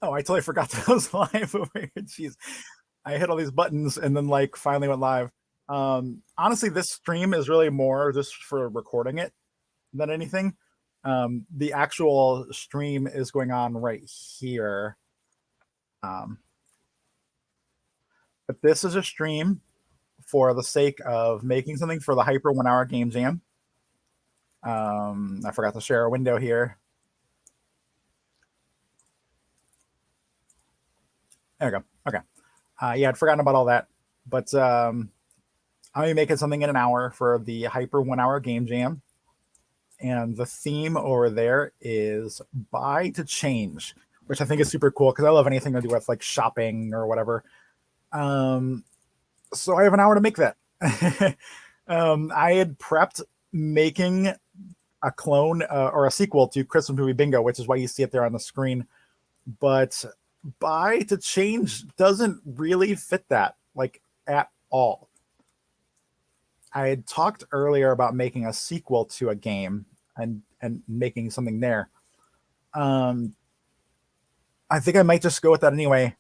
Oh, I totally forgot that I was live over here. Jeez. I hit all these buttons and then like finally went live. Honestly, this stream is really more just for recording it than anything. The actual stream is going on right here. Um, but this is a stream for the sake of making something for the Hyper 1 Hour Game Jam. I forgot to share a window here. There we go. Okay. Yeah, I'd forgotten about all that. But I'll be making something in an hour for the Hyper 1 Hour Game Jam. And the theme over there is buy to change, which I think is super cool because I love anything to do with like shopping or whatever. So I have an hour to make that. I had prepped making a clone or a sequel to Christmas Movie Bingo, which is why you see it there on the screen. But buy to change doesn't really fit that like at all. I had talked earlier about making a sequel to a game and making something there. I think I might just go with that anyway.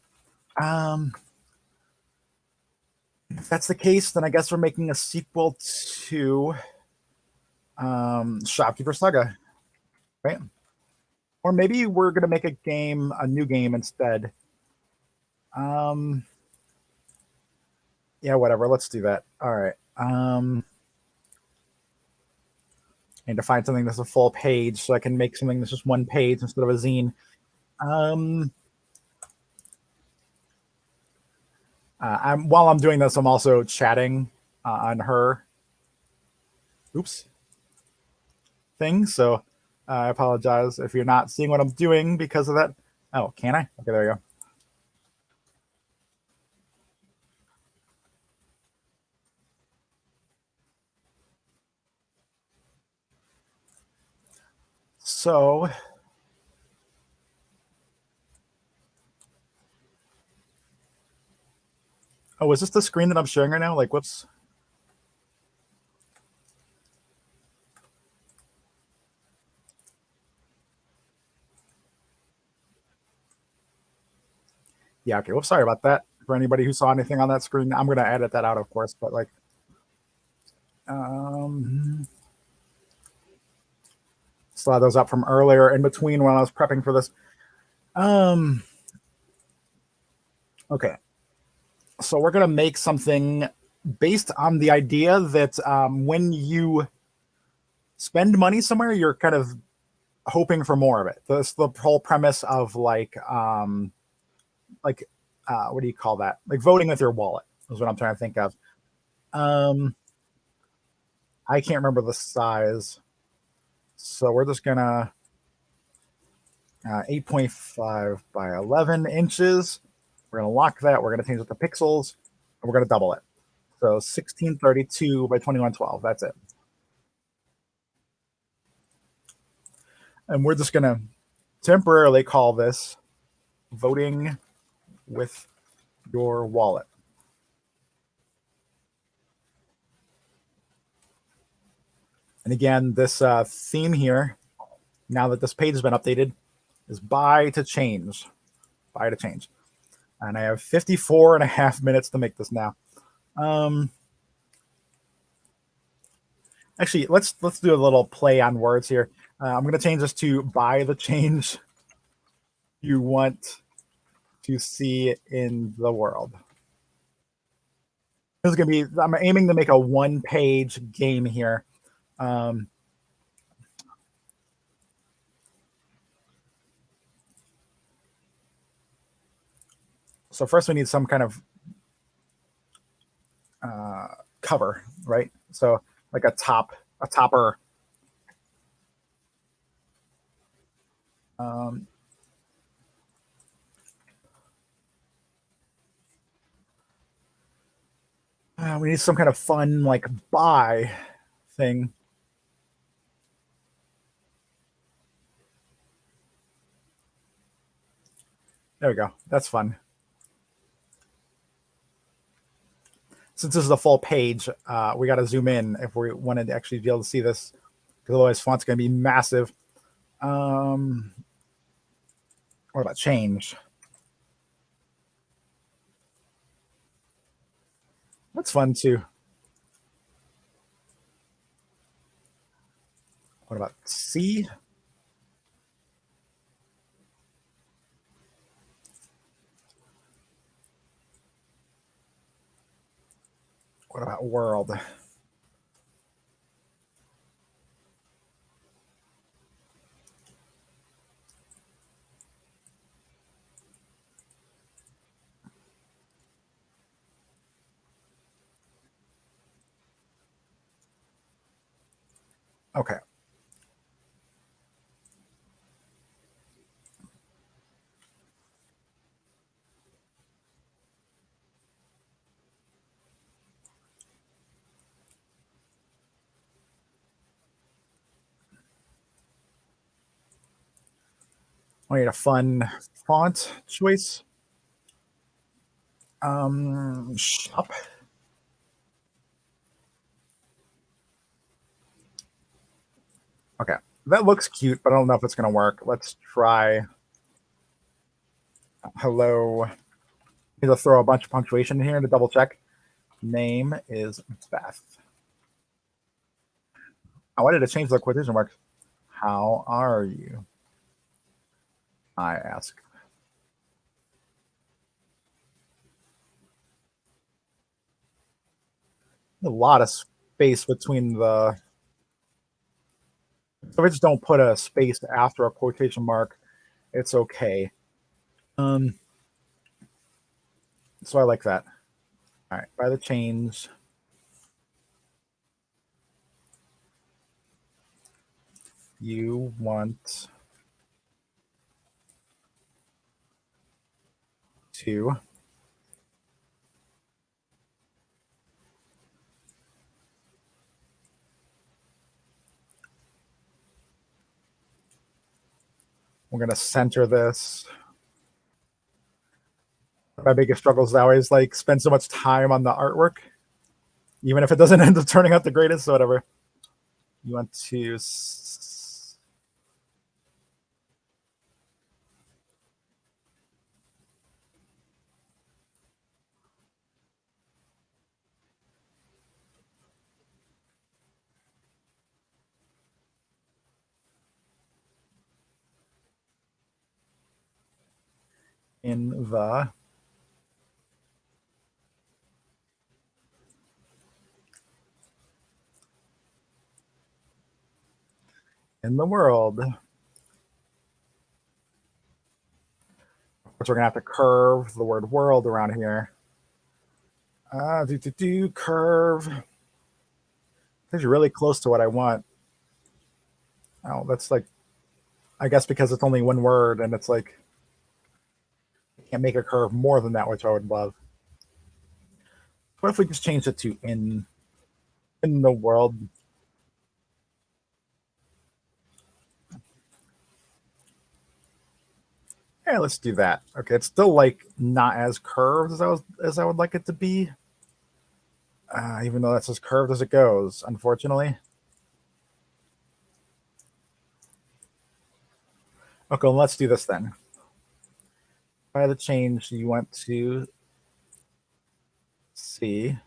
If that's the case, then I guess we're making a sequel to Shopkeeper Saga, right? Or maybe we're gonna make a new game instead. Yeah, whatever. Let's do that. All right. And to find something that's a full page so I can make something that's just one page instead of a zine. While I'm doing this, I'm also chatting on her thing. So I apologize if you're not seeing what I'm doing because of that. Oh, can I? Okay, there you go. So oh, is this the screen that I'm sharing right now? Like, whoops. Yeah, okay. Whoops, sorry about that. For anybody who saw anything on that screen, I'm gonna edit that out, of course, but like still had those up from earlier in between when I was prepping for this. Okay. So we're gonna make something based on the idea that when you spend money somewhere, you're kind of hoping for more of it. That's the whole premise of like what do you call that? Like voting with your wallet is what I'm trying to think of. Um, I can't remember the size, so we're just gonna 8.5 by 11 inches. We're gonna lock that. We're gonna change it to pixels, and we're gonna double it. So 1632 by 2112. That's it. And we're just gonna temporarily call this voting with your wallet. And again, this theme here, now that this page has been updated, is buy to change. Buy to change. And I have 54 and a half minutes to make this now. Actually, let's do a little play on words here. I'm going to change this to buy the change you want to see in the world. This is going to be, I'm aiming to make a one-page game here. So first we need some kind of cover, right? So like a topper. We need some kind of fun like buy thing. There we go. That's fun. Since this is a full page, we got to zoom in if we wanted to actually be able to see this, because otherwise font's going to be massive. What about change? That's fun too. What about C? What about world? Okay. I need a fun font choice. Shop. Okay. That looks cute, but I don't know if it's going to work. Let's try hello. Need to throw a bunch of punctuation in here to double check. Name is Beth. I wanted to change the quotation marks. How are you? I ask. A lot of space between the. So if I just don't put a space after a quotation mark, it's okay. Um, so I like that. All right, by the change, you want to we're gonna center this. My biggest struggle is I always like spend so much time on the artwork, even if it doesn't end up turning out the greatest or whatever. You want to in the world. Which we're gonna have to curve the word world around here. Curve. That's really close to what I want. Oh, that's like, I guess because it's only one word and it's like, I can't make a curve more than that, which I would love. What if we just change it to in the world? Yeah, let's do that. Okay, it's still like not as curved as I would like it to be. Even though that's as curved as it goes, unfortunately. Okay, well, let's do this then. By the change, you want to see.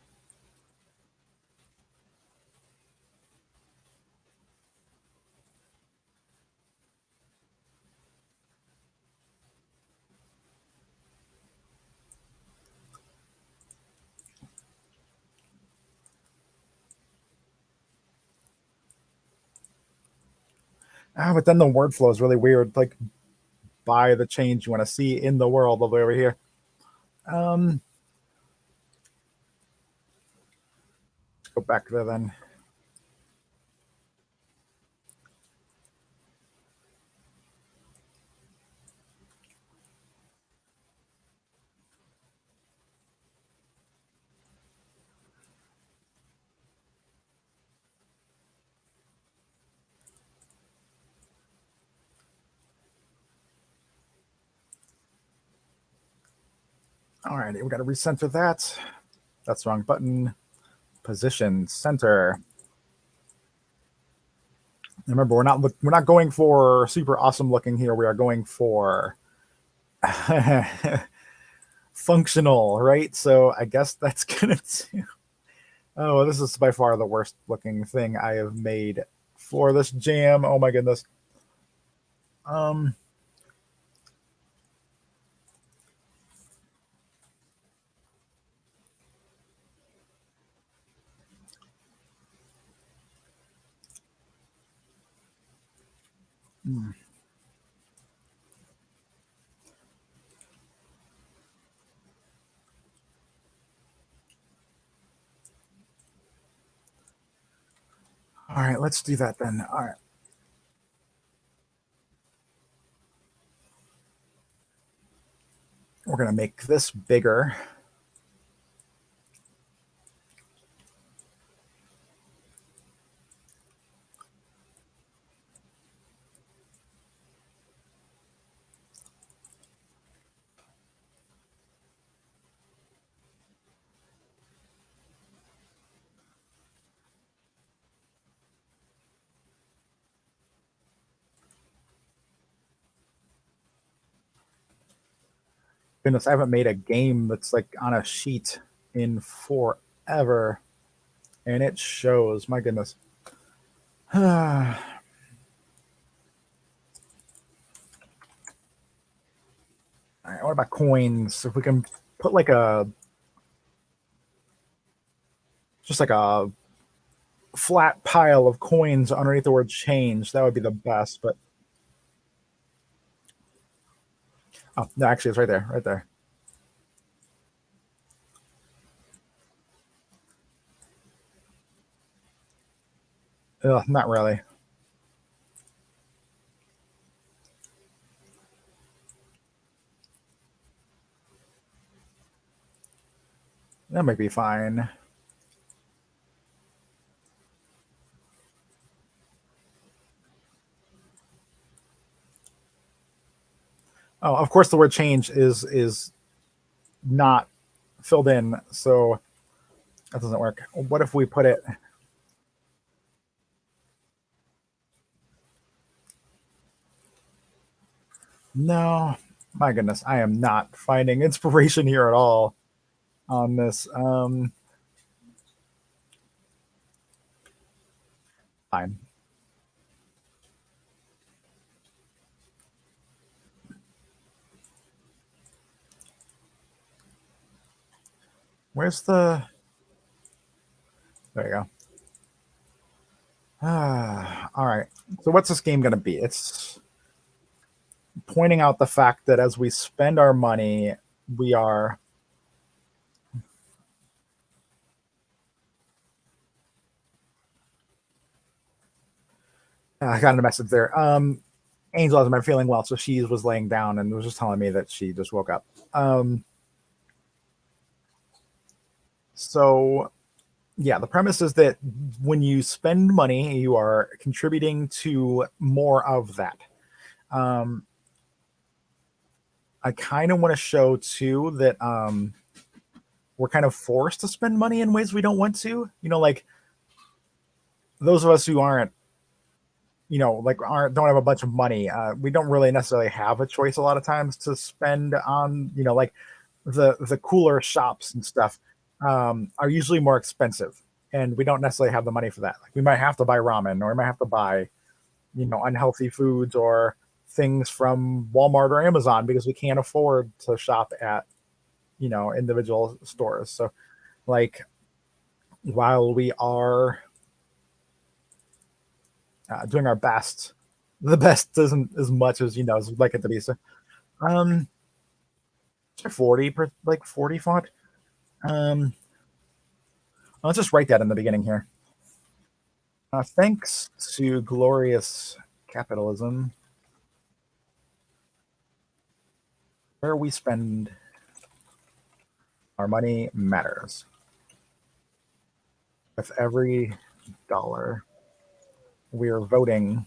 But then the word flow is really weird. Like by the change, you want to see in the world all the way over here. Um, let's go back there then. All right, we got to recenter that. That's the wrong button. Position center. Remember, we're not going for super awesome looking here. We are going for functional, right? So I guess that's gonna do. Oh, this is by far the worst looking thing I have made for this jam. Oh my goodness. Um, hmm. All right, let's do that then. All right, we're gonna make this bigger. Goodness, I haven't made a game that's like on a sheet in forever, and it shows. My goodness. All right, what about coins? If we can put like a just like a flat pile of coins underneath the word change, that would be the best. But oh, no, actually, it's right there, right there. Ugh, not really. That might be fine. Oh, of course, the word change is not filled in, so that doesn't work. What if we put it? No, my goodness, I am not finding inspiration here at all on this. Fine. Where's the? There you go. All right. So what's this game going to be? It's pointing out the fact that as we spend our money, we are. I got a message there. Angel hasn't been feeling well, so she was laying down and was just telling me that she just woke up. So yeah, the premise is that when you spend money, you are contributing to more of that. Um, I kind of want to show too that we're kind of forced to spend money in ways we don't want to. Like those of us who aren't, like aren't don't have a bunch of money. We don't really necessarily have a choice a lot of times to spend on, like the cooler shops and stuff are usually more expensive, and we don't necessarily have the money for that. Like we might have to buy ramen, or we might have to buy, unhealthy foods or things from Walmart or Amazon because we can't afford to shop at, individual stores. So like while we are doing our best, the best isn't as much as as we'd like it to be. So um 40 per like 40 font. Um let's just write that in the beginning here. Thanks to glorious capitalism, where we spend our money matters. With every dollar, we're voting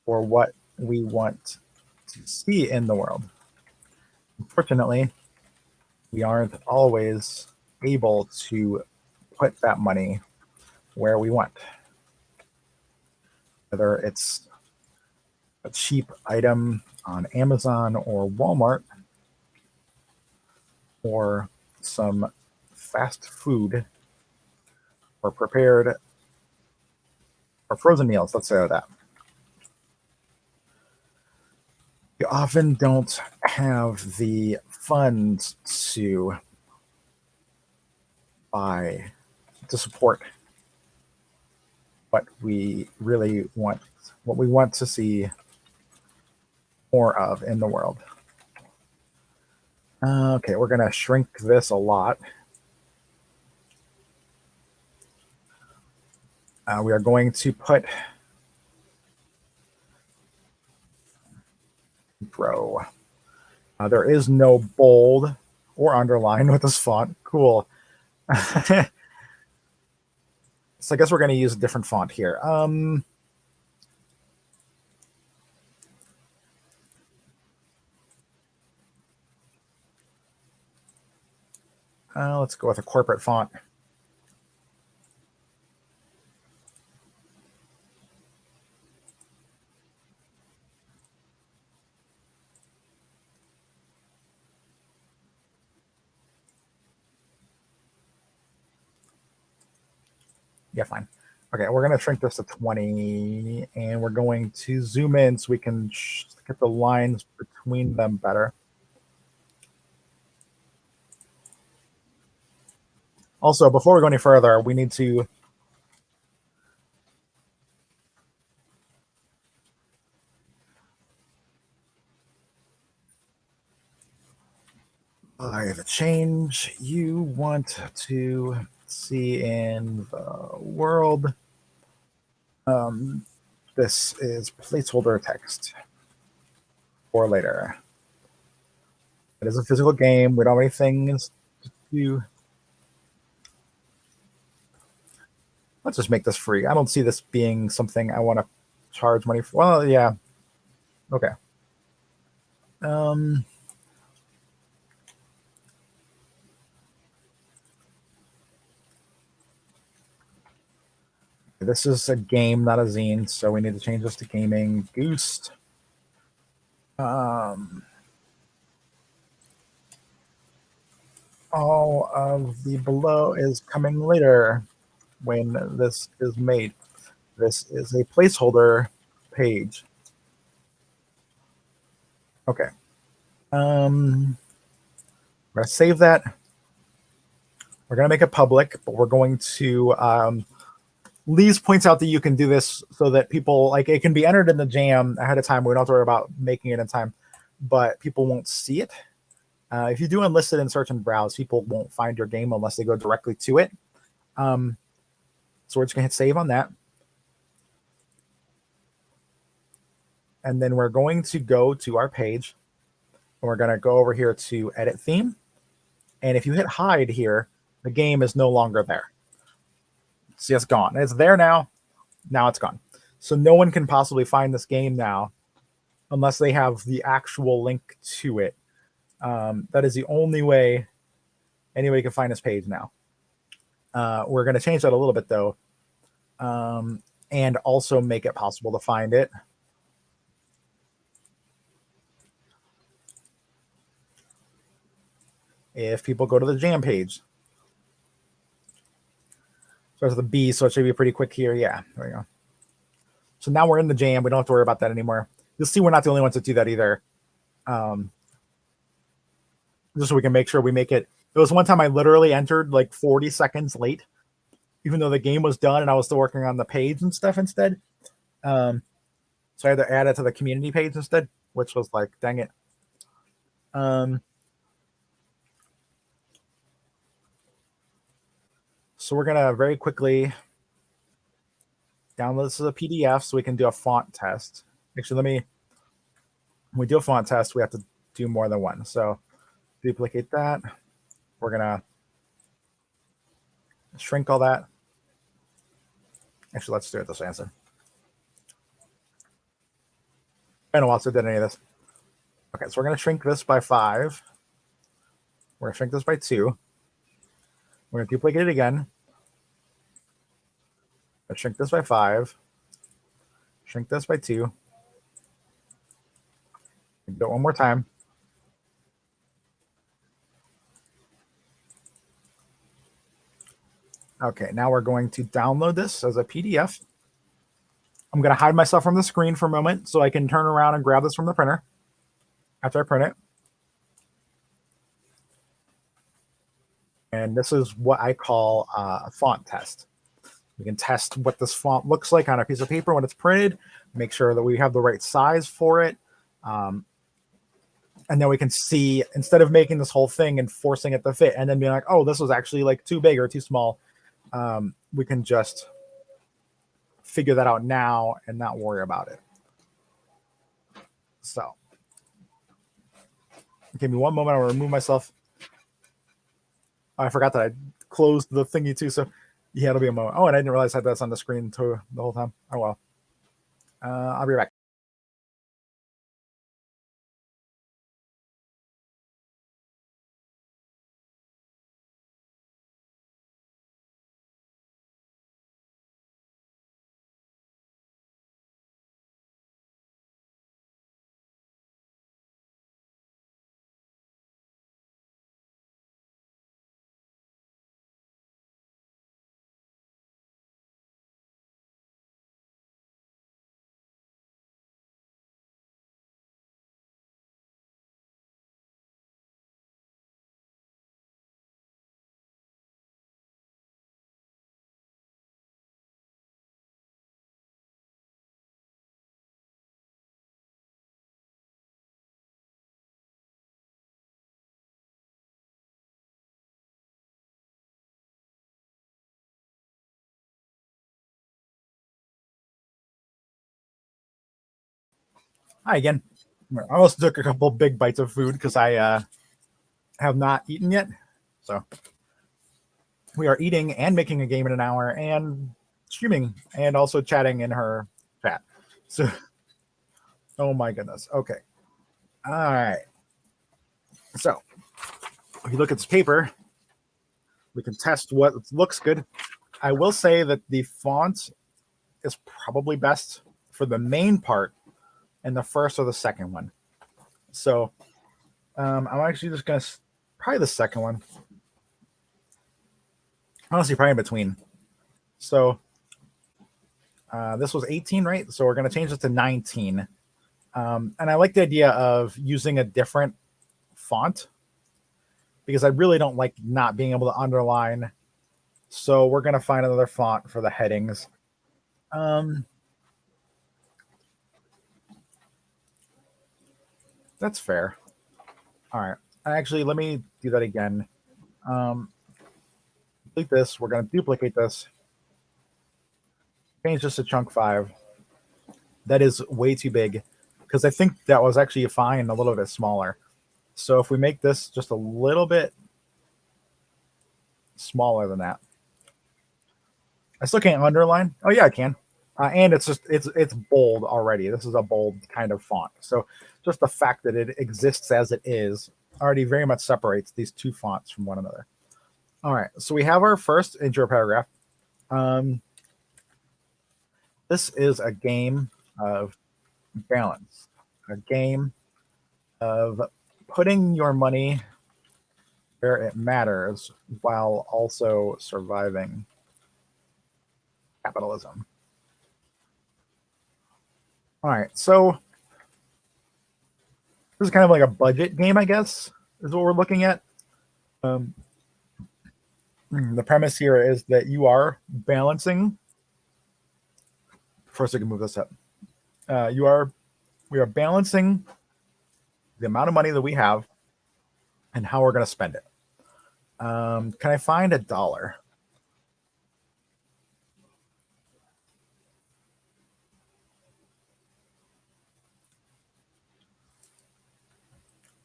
for what we want to see in the world. Unfortunately, we aren't always able to put that money where we want, whether it's a cheap item on Amazon or Walmart or some fast food or prepared or frozen meals. Let's say that. You often don't have the funds to buy to support what we really want, what we want to see more of in the world. Okay, we're gonna shrink this a lot. We are going to put Pro. There is no bold or underline with this font. Cool. So I guess we're going to use a different font here. Let's go with a corporate font. Yeah, fine. Okay, we're going to shrink this to 20, and we're going to zoom in so we can get the lines between them better. Also, before we go any further, we need to buy the change you want to see in the world. This is placeholder text for later. It is a physical game. We don't have any things to do. Let's just make this free. I don't see this being something I want to charge money for. Well, yeah. Okay. Um, this is a game, not a zine, so we need to change this to gaming. Goose. All of the below is coming later when this is made. This is a placeholder page. Okay. We're gonna save that. We're gonna make it public, but we're going to Lee's points out that you can do this so that people like it can be entered in the jam ahead of time. We don't have to worry about making it in time, but people won't see it. If you do unlisted and search and browse, people won't find your game unless they go directly to it. So we're just gonna hit save on that. And then we're going to go to our page and we're gonna go over here to edit theme. And if you hit hide here, the game is no longer there. See, it's gone. It's there now. Now it's gone. So no one can possibly find this game now unless they have the actual link to it. That is the only way anybody can find this page now. We're going to change that a little bit though, and also make it possible to find it. If people go to the jam page. Starts with a B, so it should be pretty quick here. Yeah, there we go. So now we're in the jam. We don't have to worry about that anymore. You'll see we're not the only ones that do that either. Just so we can make sure we make it. There was one time I literally entered like 40 seconds late, even though the game was done and I was still working on the page and stuff instead. So I had to add it to the community page instead, which was like, dang it. So we're gonna very quickly download this as a PDF so we can do a font test. Actually, when we do a font test, we have to do more than one. So duplicate that. We're gonna shrink all that. Actually, let's do it this way instead. I don't know why I did any of this. Okay, so we're gonna shrink this by 5. We're gonna shrink this by 2. We're gonna duplicate it again. Let's shrink this by 5. Shrink this by 2. Do it one more time. Okay, now we're going to download this as a PDF. I'm going to hide myself from the screen for a moment so I can turn around and grab this from the printer after I print it. And this is what I call a font test. We can test what this font looks like on a piece of paper when it's printed, make sure that we have the right size for it. And then we can see, instead of making this whole thing and forcing it to fit and then being like, oh, this was actually like too big or too small, we can just figure that out now and not worry about it. So give me one moment. I'll remove myself. I forgot that I closed the thingy too. So yeah, it'll be a moment. Oh, and I didn't realize I had this on the screen too the whole time. Oh, well. I'll be back. Hi again. I almost took a couple big bites of food because I have not eaten yet. So we are eating and making a game in an hour and streaming and also chatting in her chat. So, oh my goodness. Okay. All right. So if you look at this paper, we can test what looks good. I will say that the font is probably best for the main part and the first or the second one. So I'm actually just going to probably the second one. Honestly, probably in between. So this was 18, right? So we're going to change it to 19. And I like the idea of using a different font because I really don't like not being able to underline. So we're going to find another font for the headings. That's fair. All right. Actually, let me do that again. Delete this. We're going to duplicate this. Change this to chunk 5. That is way too big because I think that was actually fine a little bit smaller. So if we make this just a little bit smaller than that, I still can't underline. Oh yeah, I can. And it's bold already. This is a bold kind of font. So just the fact that it exists as it is already very much separates these two fonts from one another. All right, so we have our first intro paragraph. This is a game of balance, a game of putting your money where it matters while also surviving capitalism. All right, so this is kind of like a budget game, I guess, is what we're looking at. The premise here is that you are balancing. First, I can move this up. We are balancing the amount of money that we have and how we're going to spend it. Can I find $1?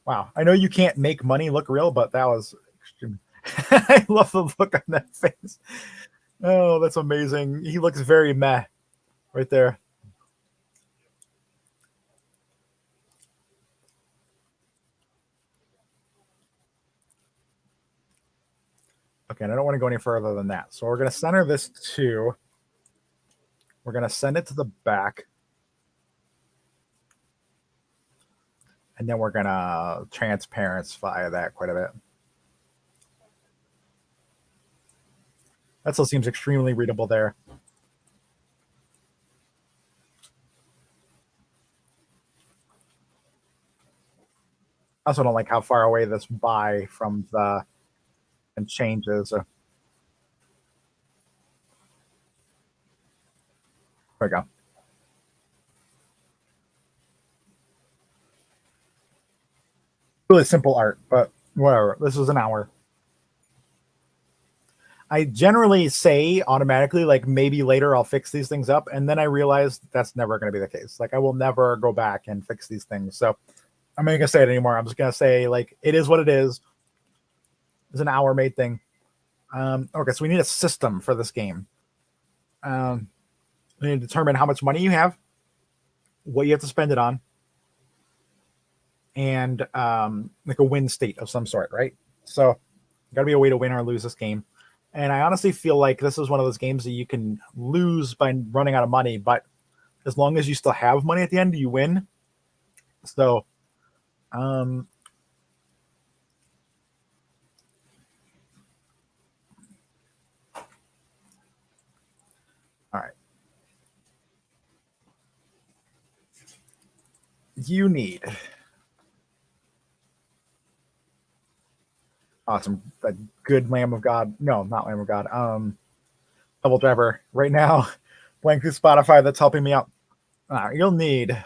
Wow, I know you can't make money look real, but that was extreme. I love the look on that face. Oh, that's amazing. He looks very meh right there. Okay, and I don't want to go any further than that. So we're going to center this to, we're going to send it to the back. And then we're going to transparency that quite a bit. That still seems extremely readable there. I also don't like how far away this buy from the and changes. There we go. Really simple art, but whatever. This was an hour. I generally say automatically, like maybe later I'll fix these things up, and then I realize that's never going to be the case. Like I will never go back and fix these things. So I'm not gonna say it anymore. I'm just gonna say like it is what it is. It's an hour made thing. Okay, so we need a system for this game. Um, we need to determine how much money you have, what you have to spend it on, and like a win state of some sort, right? So got to be a way to win or lose this game. And I honestly feel like this is one of those games that you can lose by running out of money, but as long as you still have money at the end, you win. So, um, all right, you need awesome, a good Lamb of God. No, not Lamb of God. Double driver right now. Blank through Spotify. That's helping me out. You'll need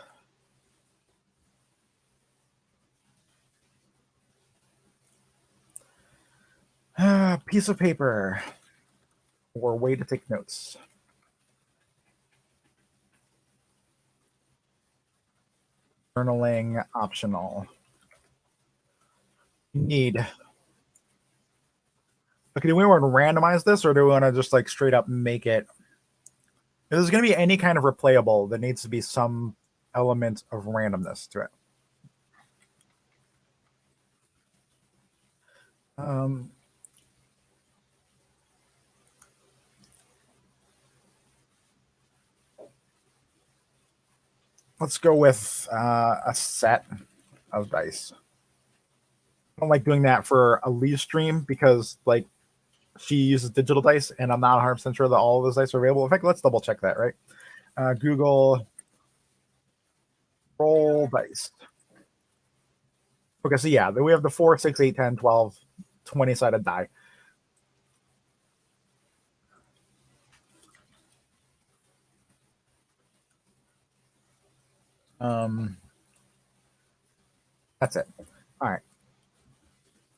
a piece of paper or a way to take notes. Journaling optional. You need. Okay, do we want to randomize this or do we want to just like straight up make it? If there's going to be any kind of replayable, there needs to be some element of randomness to it. Um, let's go with a set of dice. I don't like doing that for a leave stream because like she uses digital dice and I'm not 100% sure that all of those dice are available. In fact, let's double check that, right? Google roll dice. Okay, so yeah, we have the 4, 6, 8, 10, 12, 20 sided die. Um, that's it. All right.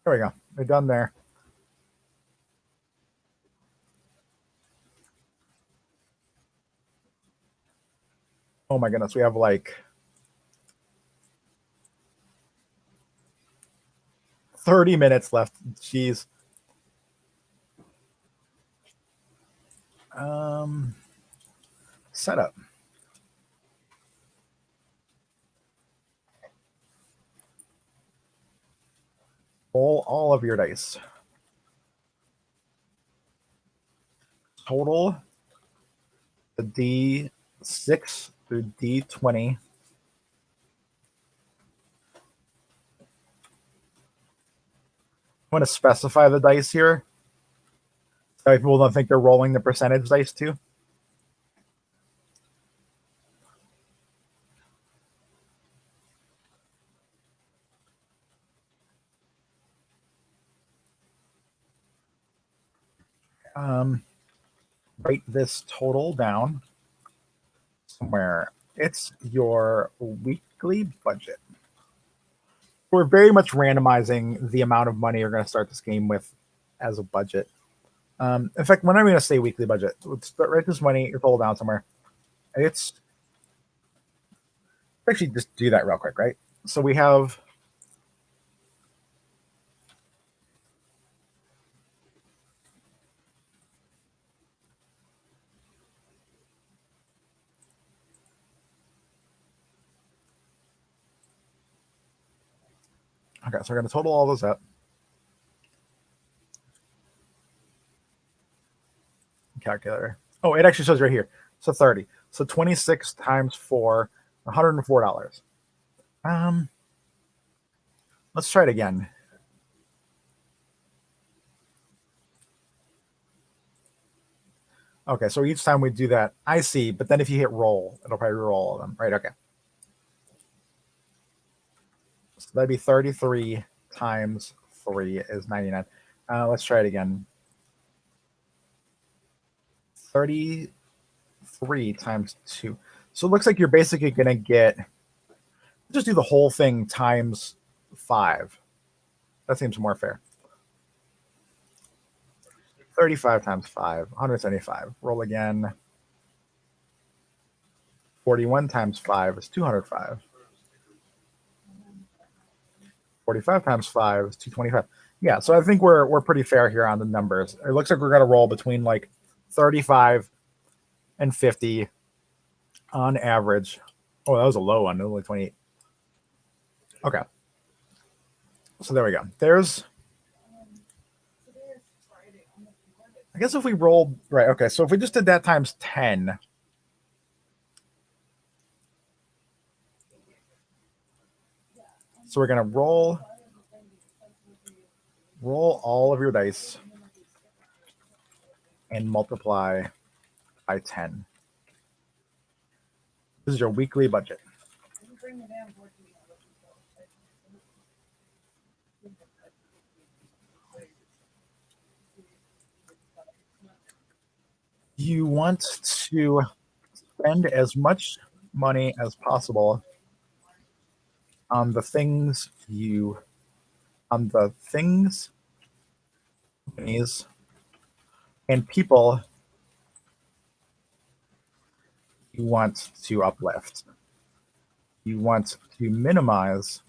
There we go. We're done there. Oh my goodness, we have like 30 minutes left. Jeez. Um, setup. Roll all of your dice. Total the D6 through D20. I want to specify the dice here so people don't think they're rolling the percentage dice too. Um, write this total down somewhere. It's your weekly budget. We're very much randomizing the amount of money you're going to start this game with as a budget. In fact, when I'm going to say weekly budget, let's write this money, your total down somewhere. It's actually just do that real quick, right? So we have okay, so we're going to total all those up. Calculator. Oh, it actually shows right here. So 30. So 26 times 4, $104. Um, let's try it again. Okay, so each time we do that, I see. But then if you hit roll, it'll probably roll all of them, right? Okay, so that'd be 33 times 3 is 99. Let's try it again. 33 times 2. So it looks like you're basically going to get, just do the whole thing times 5. That seems more fair. 35 times 5, 175. Roll again. 41 times 5 is 205. 45 times 5 is 225. Yeah, so I think we're pretty fair here on the numbers. It looks like we're going to roll between like 35 and 50 on average. Oh, that was a low one, only 28. Okay. So there we go. There's, I guess if we rolled, right, okay, so if we just did that times 10, so we're going to roll all of your dice and multiply by 10. This is your weekly budget. You want to spend as much money as possible on the things companies, and people you want to uplift. You want to minimize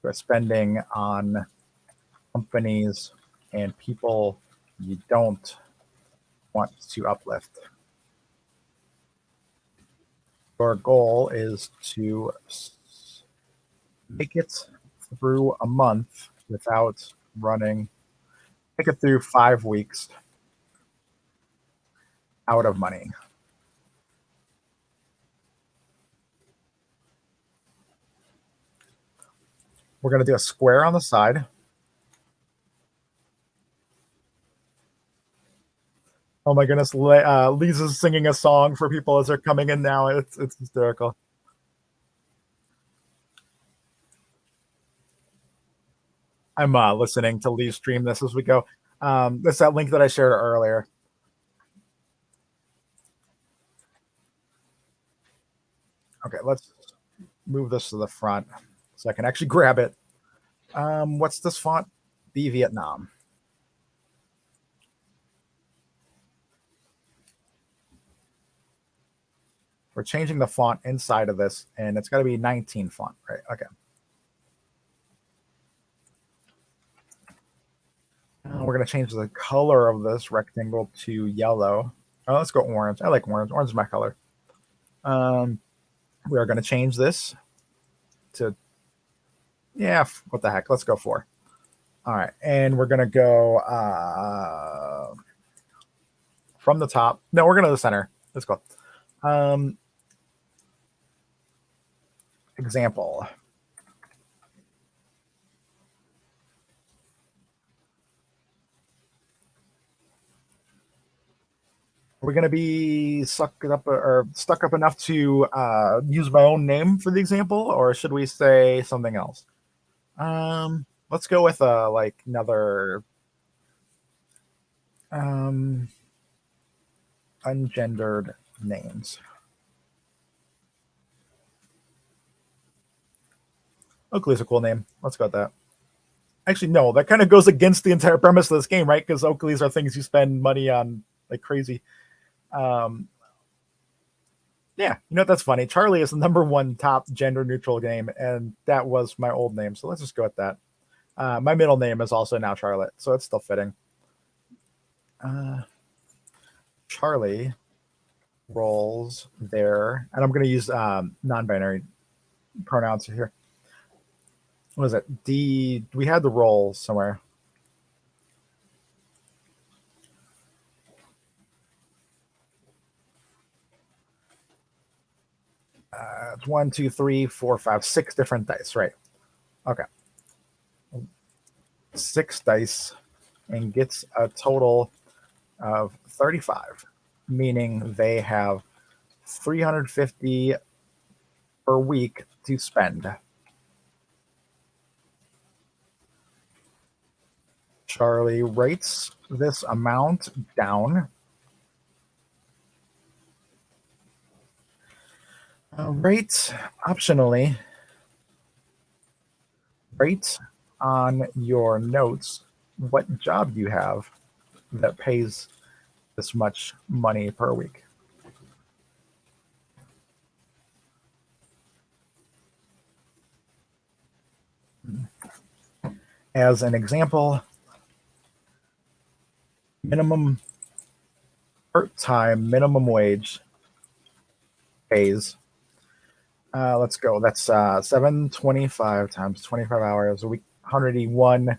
your spending on companies and people you don't want to uplift. Your goal is to make it through a month without running, make it through 5 weeks out of money. We're going to do a square on the side. Oh my goodness, Lisa's singing a song for people as they're coming in now. It's hysterical. I'm listening to Lee stream this as we go. That's that link that I shared earlier. Okay, let's move this to the front so I can actually grab it. What's this font? Be Vietnam. We're changing the font inside of this, and it's got to be 19 font, right? Okay. We're going to change the color of this rectangle to yellow. Oh, let's go orange. I like orange. Orange is my color. We are going to change this to, yeah, what the heck? Let's go 4. All right. And we're going to go from the top. No, we're going to the center. Let's go. Example. We're going to be stuck up enough to use my own name for the example, or should we say something else? Let's go with like another ungendered names. Oakley's a cool name. Let's go with that. Actually, no, that kind of goes against the entire premise of this game, right? Because Oakleys are things you spend money on like crazy. Yeah, you know, that's funny. Charlie is the #1 top gender neutral game, and that was my old name. So let's just go with that. My middle name is also now Charlotte, so it's still fitting. Charlie rolls there, and I'm going to use non-binary pronouns here. What was it? D. We had the roll somewhere. It's 1, 2, 3, 4, 5, 6 different dice, right? Okay. 6 dice and gets a total of 35. meaning they have 350 per week to spend. Charlie writes this amount down. Write optionally, write on your notes what job you have that pays this much money per week. As an example, minimum part-time minimum wage pays. Let's go. That's 725 times 25 hours a week, 181,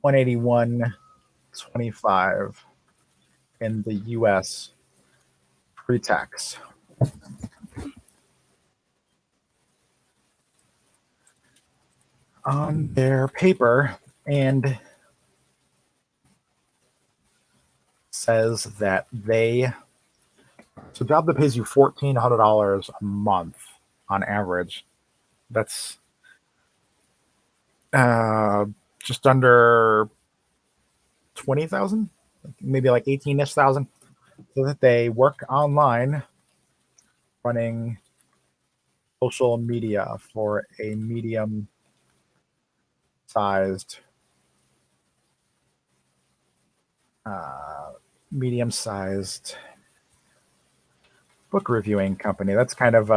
181.25 in the U.S. pre-tax. On their paper, and says that so job that pays you $1,400 a month on average. That's uh, just under 20,000, maybe like 18-ish thousand. So that they work online running social media for a sized uh, medium sized book reviewing company. That's kind of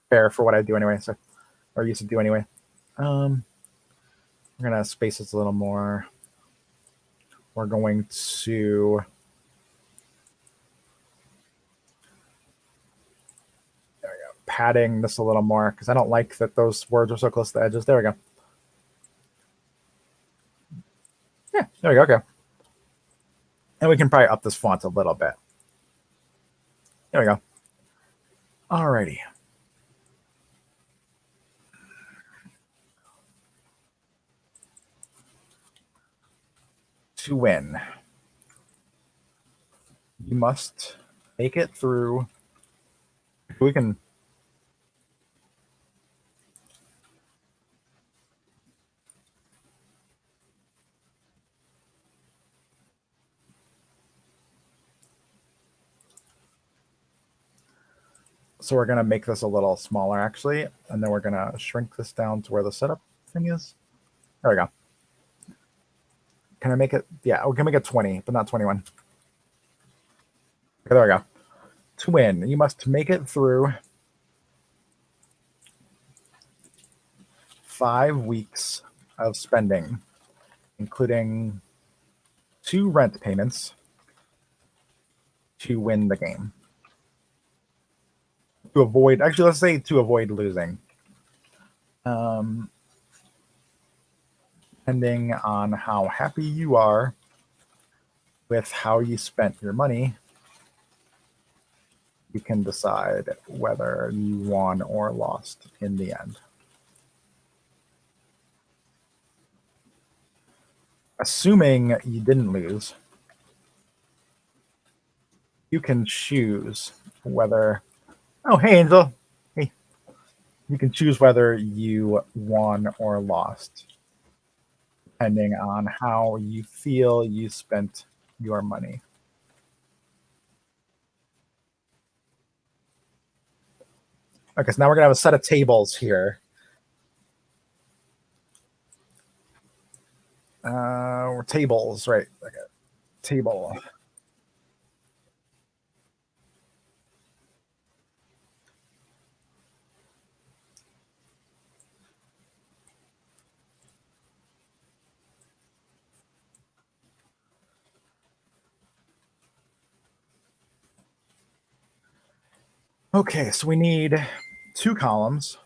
fair for what I do anyway, so or used to do anyway. We're gonna space this a little more. We're going to padding this a little more because I don't like that those words are so close to the edges. There we go. Yeah, there we go. Okay. And we can probably up this font a little bit. There we go. Alrighty. To win, you must make it through. We can. So we're going to make this a little smaller actually, and then we're going to shrink this down to where the setup thing is. There we go. Can I make it? Yeah, we can make it 20, but not 21. Okay, there we go. To win, you must make it through 5 weeks of spending, including 2 rent payments, to win the game. To avoid, actually, let's say to avoid losing. Depending on how happy you are with how you spent your money, you can decide whether you won or lost in the end. Assuming you didn't lose, you can choose whether. Oh, hey, Angel. Hey. You can choose whether you won or lost, depending on how you feel you spent your money. Okay, so now we're going to have a set of tables here. Or tables, right? Okay. Table. Okay, so we need 2 columns.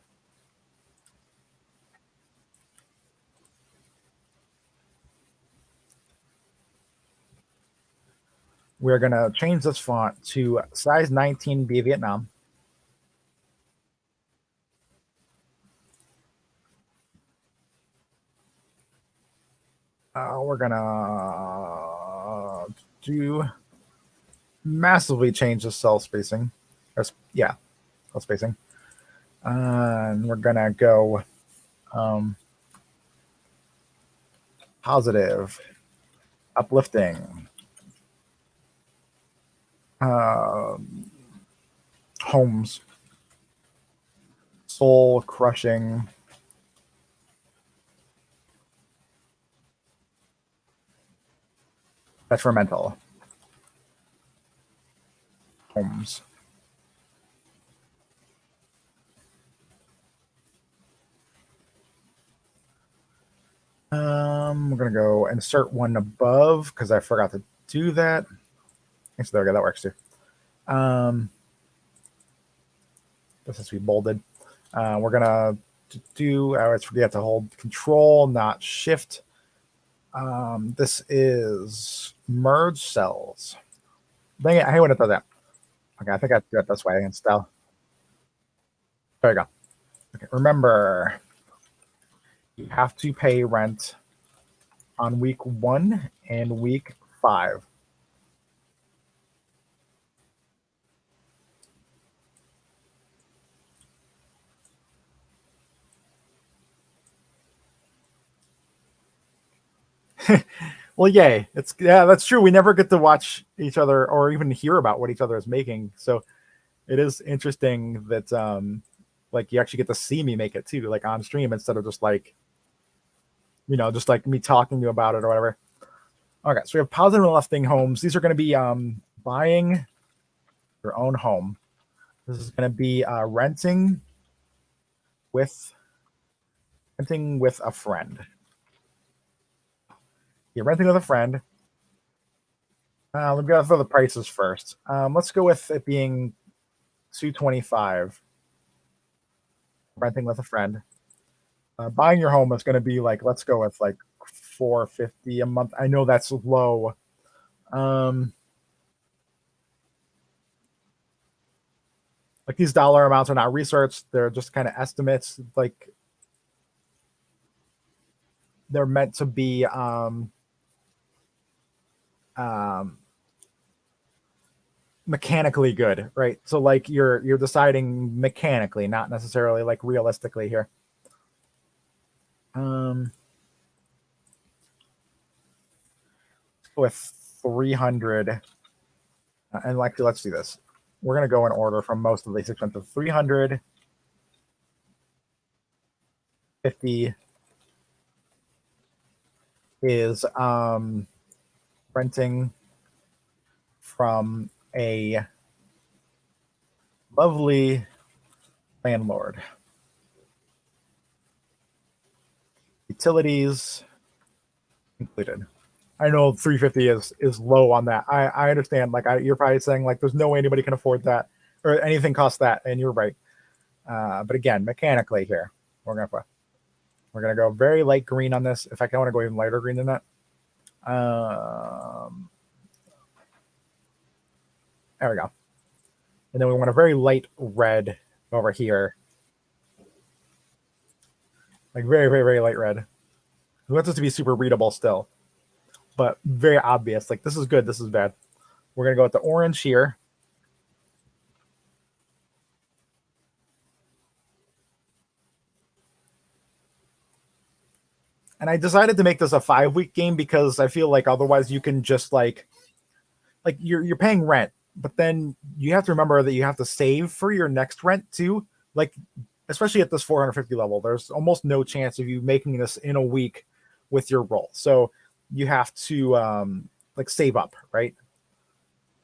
We're going to change this font to size 19B Vietnam. We're going to to massively change the cell spacing. Yeah, cell spacing. And we're gonna go positive, uplifting, homes, soul crushing, detrimental, homes. We're gonna go insert one above because I forgot to do that. So there we go. That works too. This has to be bolded. We're gonna do. I always forget to hold Control, not Shift. This is merge cells. Dang it! I hate when it does that. Okay, I think I have to do it this way instead. There you go. Okay, remember, you have to pay rent on week 1 and week 5. Well, yay! That's true. We never get to watch each other or even hear about what each other is making. So it is interesting that like you actually get to see me make it too, like on stream instead of just like just like me talking to you about it or whatever. Okay, so we have positive and lifting homes. These are going to be buying your own home. This is going to be with renting with a friend. You're renting with a friend. We've got to throw the prices first. Let's go with it being 225. Renting with a friend. Buying your home is going to be like, let's go with like 450 a month. I know that's low. Like these dollar amounts are not researched; they're just kind of estimates. Like they're meant to be mechanically good, right? So like you're deciding mechanically, not necessarily like realistically here. With 300, and like let's do this. We're gonna go in order from most of these expensive. 350 is renting from a lovely landlord. Utilities included. I know 350 is low on that. I understand. Like you're probably saying like there's no way anybody can afford that or anything costs that, and you're right. But again, mechanically here, we're gonna go very light green on this. In fact, I want to go even lighter green than that. There we go. And then we want a very light red over here. Like very, very, very light red. We want this to be super readable still, but very obvious. Like this is good, this is bad. We're gonna go with the orange here. And I decided to make this a 5-week game because I feel like otherwise you can just like you're paying rent, but then you have to remember that you have to save for your next rent too. Like especially at this 450 level, there's almost no chance of you making this in a week with your roll. So you have to like save up, right?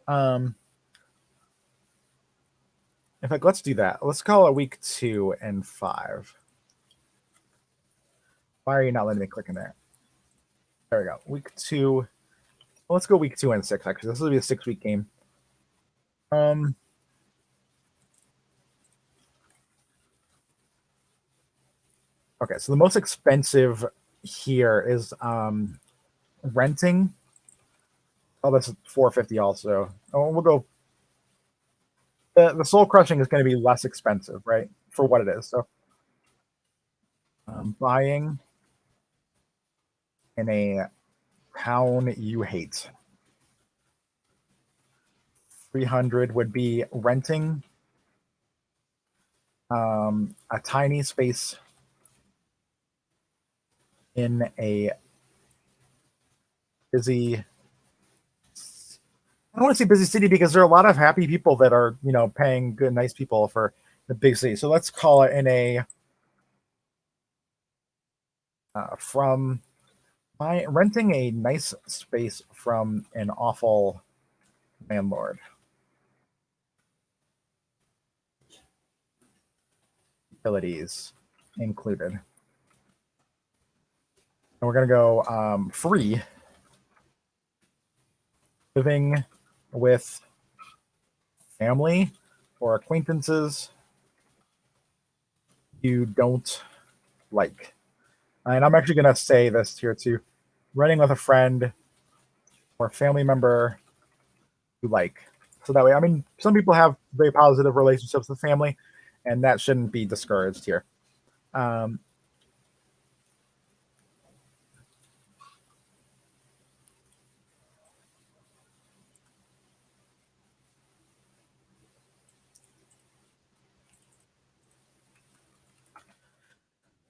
In fact, let's do that. Let's call it week 2 and 5. Why are you not letting me click in there? There we go. Week 2. Well, let's go week 2 and 6. Actually, this will be a 6-week game. Okay, so the most expensive here is renting. Oh, that's 450 also. Oh, we'll go. The soul crushing is going to be less expensive, right? For what it is. So buying in a town you hate. 300 would be renting a tiny space in a busy, I don't want to say busy city because there are a lot of happy people that are, paying good, nice people for the big city. So let's call it in a, from my renting a nice space from an awful landlord. Utilities included. And we're going to go free, living with family or acquaintances you don't like. And I'm actually going to say this here too. Running with a friend or family member you like. So that way, I mean, some people have very positive relationships with family, and that shouldn't be discouraged here. Um,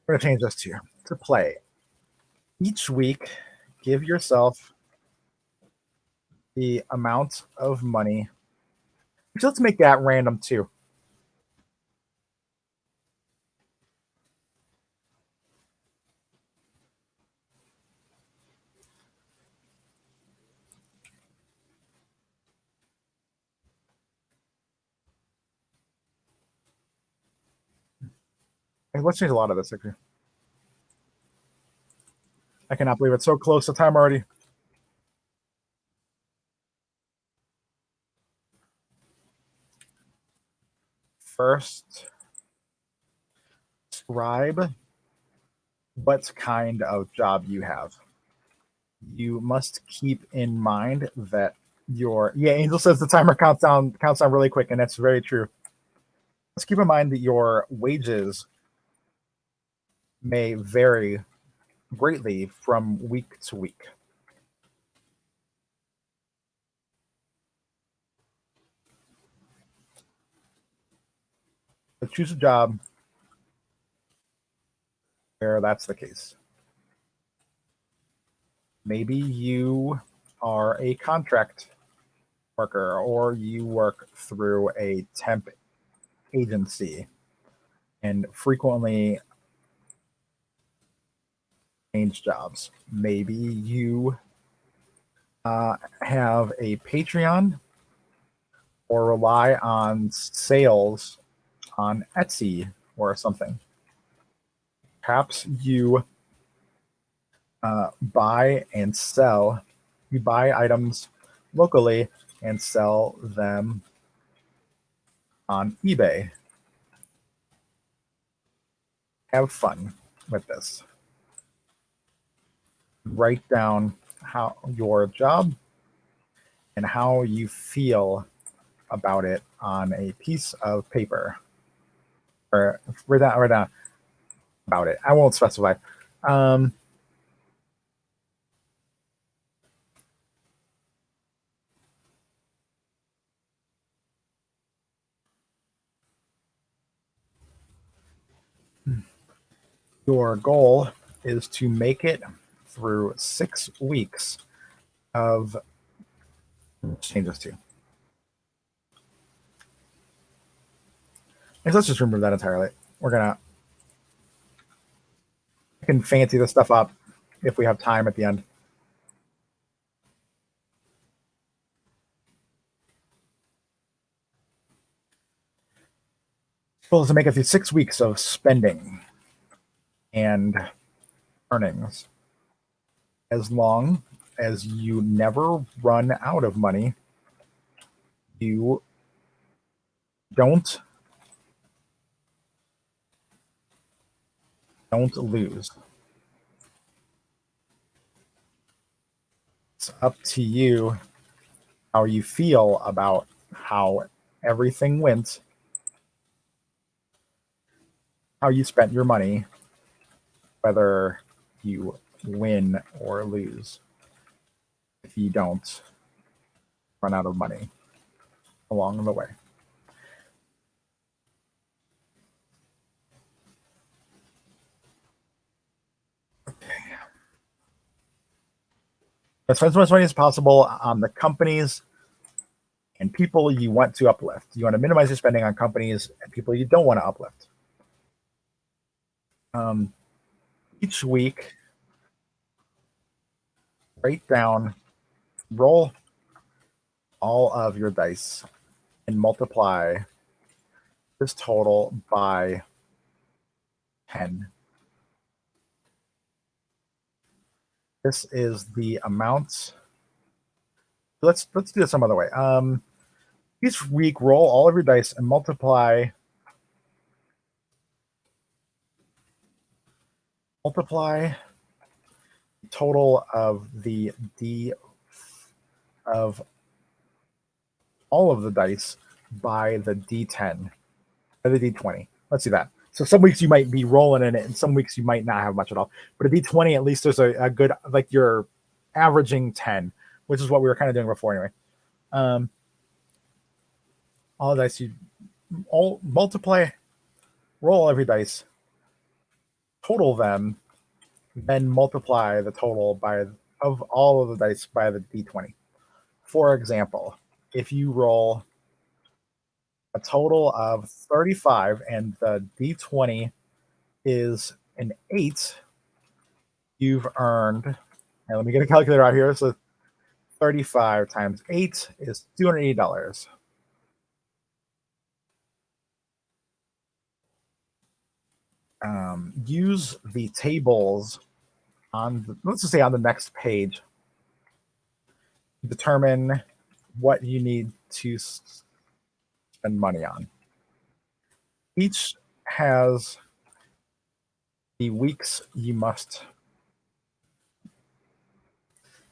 we're going to change this to play. Each week, give yourself the amount of money. So let's make that random too. Let's change a lot of this. Actually. I cannot believe it's so close to time already. First, describe what kind of job you have. You must keep in mind that Angel says the timer counts down really quick, and that's very true. Let's keep in mind that your wages may vary greatly from week to week. So choose a job where that's the case. Maybe you are a contract worker or you work through a temp agency and frequently change jobs. Maybe you have a Patreon or rely on sales on Etsy or something. Perhaps you buy and sell, you buy items locally and sell them on eBay. Have fun with this. Write down how your job and how you feel about it on a piece of paper. Or write down about it. I won't specify. Um, your goal is to make it through 6 weeks of change this to. And let's just remove that entirely. I can fancy this stuff up if we have time at the end. Goal is to make it through 6 weeks of spending and earnings. As long as you never run out of money, you don't lose. It's up to you how you feel about how everything went, how you spent your money, whether you win or lose if you don't run out of money. along the way. Spend as much money as possible on the companies and people you want to uplift. You want to minimize your spending on companies and people you don't want to uplift. Um, each week, write down, roll all of your dice and multiply this total by 10. This is the amount. Let's do it some other way. Each week, roll all of your dice and multiply total of the d of all of the dice by the d10 or the d20. Let's see that. So some weeks you might be rolling in it, and some weeks you might not have much at all. But a d20, at least there's a good, like you're averaging 10, which is what we were kind of doing before anyway. Um, all the dice you all multiply, roll every dice, total them, then multiply the total by of all of the dice by the d20. For example, if you roll a total of 35 and the d20 is an 8, you've earned, and let me get a calculator out here. So 35 times 8 is $280. Use the tables let's just say on the next page, determine what you need to spend money on. Each has the weeks you must.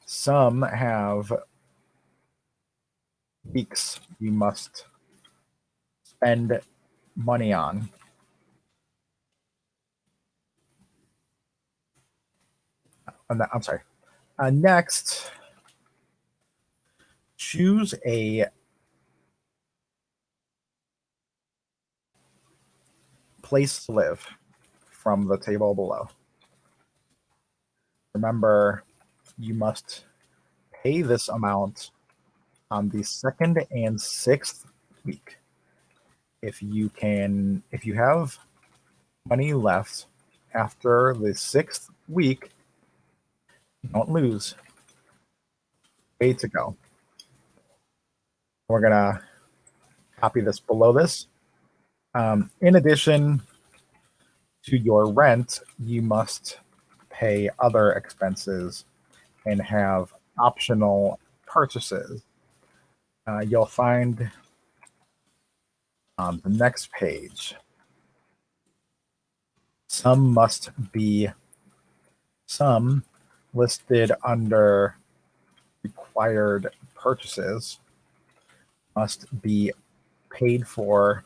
Some have weeks you must spend money on. I'm sorry. Next, choose a place to live from the table below. Remember, you must pay this amount on the second and sixth week. If you have money left after the sixth week, don't lose. Way to go. We're gonna copy this below this. In addition to your rent, you must pay other expenses and have optional purchases. You'll find on the next page. Some listed under required purchases must be paid for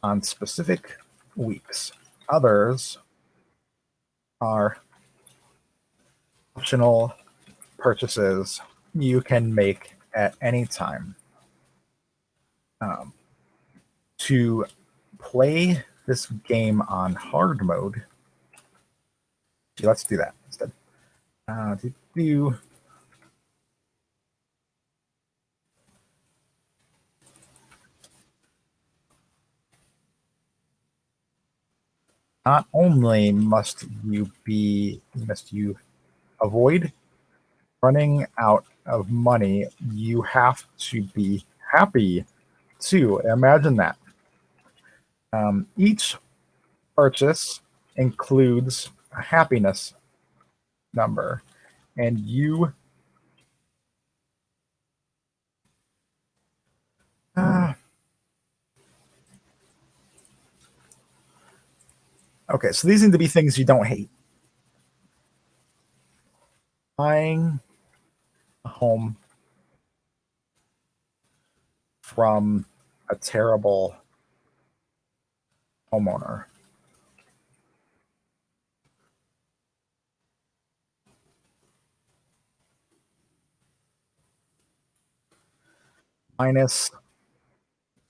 on specific weeks. Others are optional purchases you can make at any time. To play this game on hard mode, let's do that instead. Not only must you avoid running out of money, you have to be happy too. Imagine that. Each purchase includes a happiness number, and you okay, so these need to be things you don't hate. Buying a home from a terrible homeowner. minus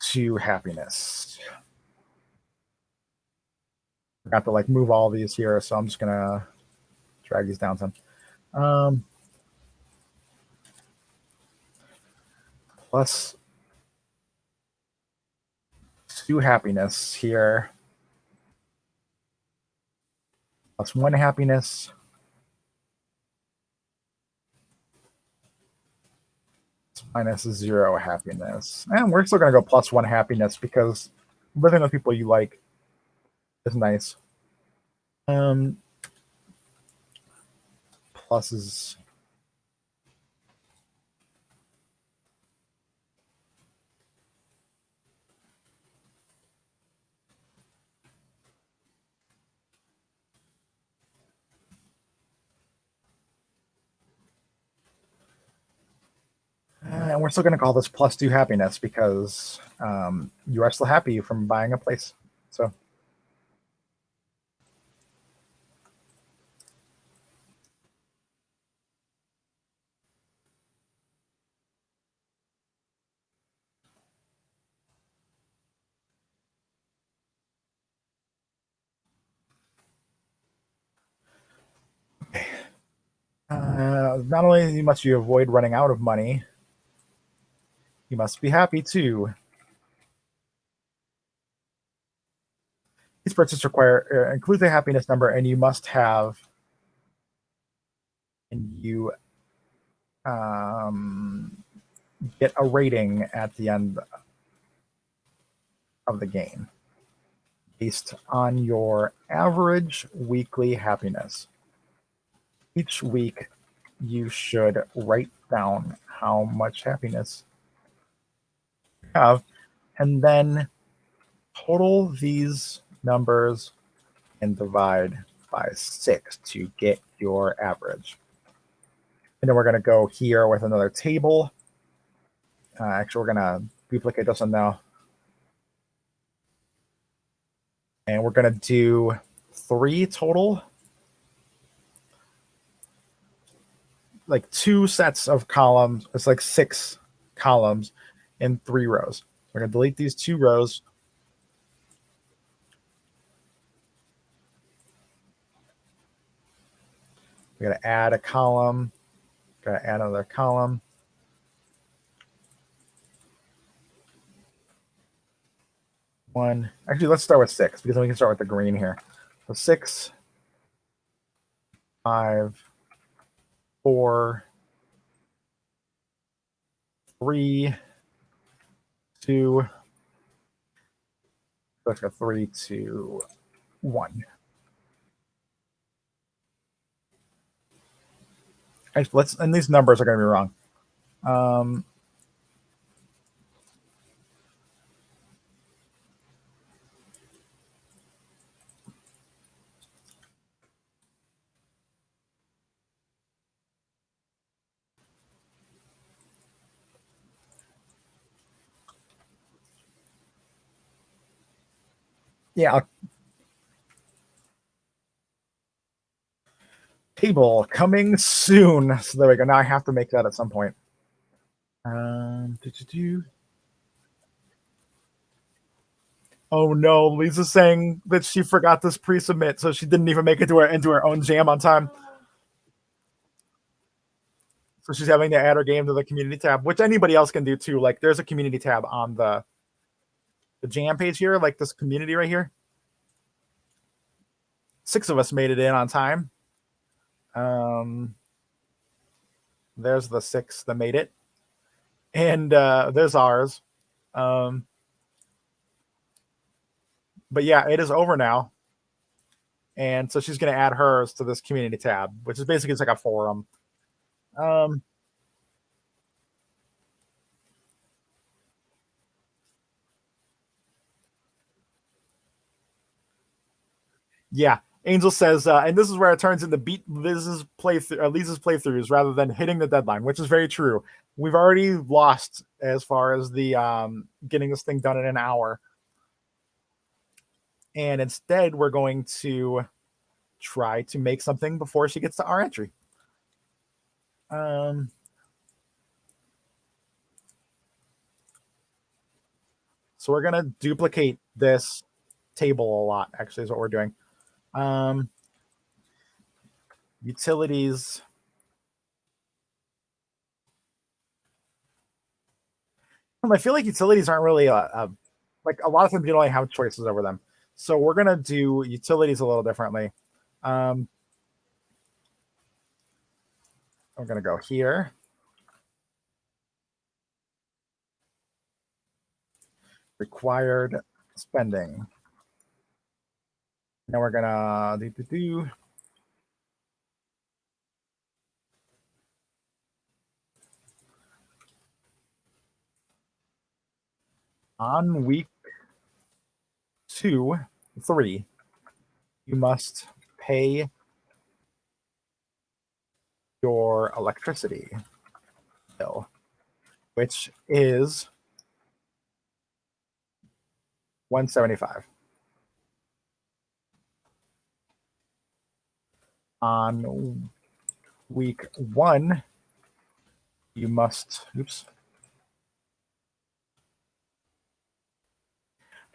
2 happiness. I got to like move all these here, so I'm just gonna drag these down some. Um, plus 2 happiness here, plus 1 happiness, minus 0 happiness. And we're still going to go plus 1 happiness because living with people you like is nice. Pluses. And we're still going to call this plus 2 happiness because you are still happy from buying a place. So not only must you avoid running out of money, you must be happy too. These purchases require include the happiness number, and you must have, and you get a rating at the end of the game based on your average weekly happiness. Each week, you should write down how much happiness you have, and then total these numbers and divide by 6 to get your average. And then we're going to go here with another table. Actually, we're going to duplicate this one now. And we're going to do 3 total, like 2 sets of columns. It's like 6 columns in 3 rows. We're going to delete these 2 rows. We got to add a column. Got to add another column. One. Actually, let's start with 6 because then we can start with the green here. So 6, 5, 4, 3, 2. Let's go 3, 2, 1. Actually, let's, and these numbers are going to be wrong. Yeah, table coming soon. So there we go. Now I have to make that at some point. Oh no, Lisa's saying that she forgot this pre-submit, so she didn't even make it to her into her own jam on time. So she's having to add her game to the community tab, which anybody else can do too. Like there's a community tab on the jam page here, like this community right here. 6 of us made it in on time. There's the 6 that made it, and there's ours. But yeah, it is over now, and so she's going to add hers to this community tab, which is basically it's like a forum. Yeah, Angel says, and this is where it turns into beat Liz's playthroughs rather than hitting the deadline, which is very true. We've already lost as far as the getting this thing done in an hour, and instead we're going to try to make something before she gets to our entry. So we're gonna duplicate this table a lot. Actually, is what we're doing. Um, Utilities. I feel like utilities aren't really like a lot of times you don't really have choices over them. So we're gonna do utilities a little differently. Um, I'm gonna go here. Required spending. Now we're gonna do. On week 2, 3, you must pay your electricity bill, which is 175. On week 1, you must. Oops.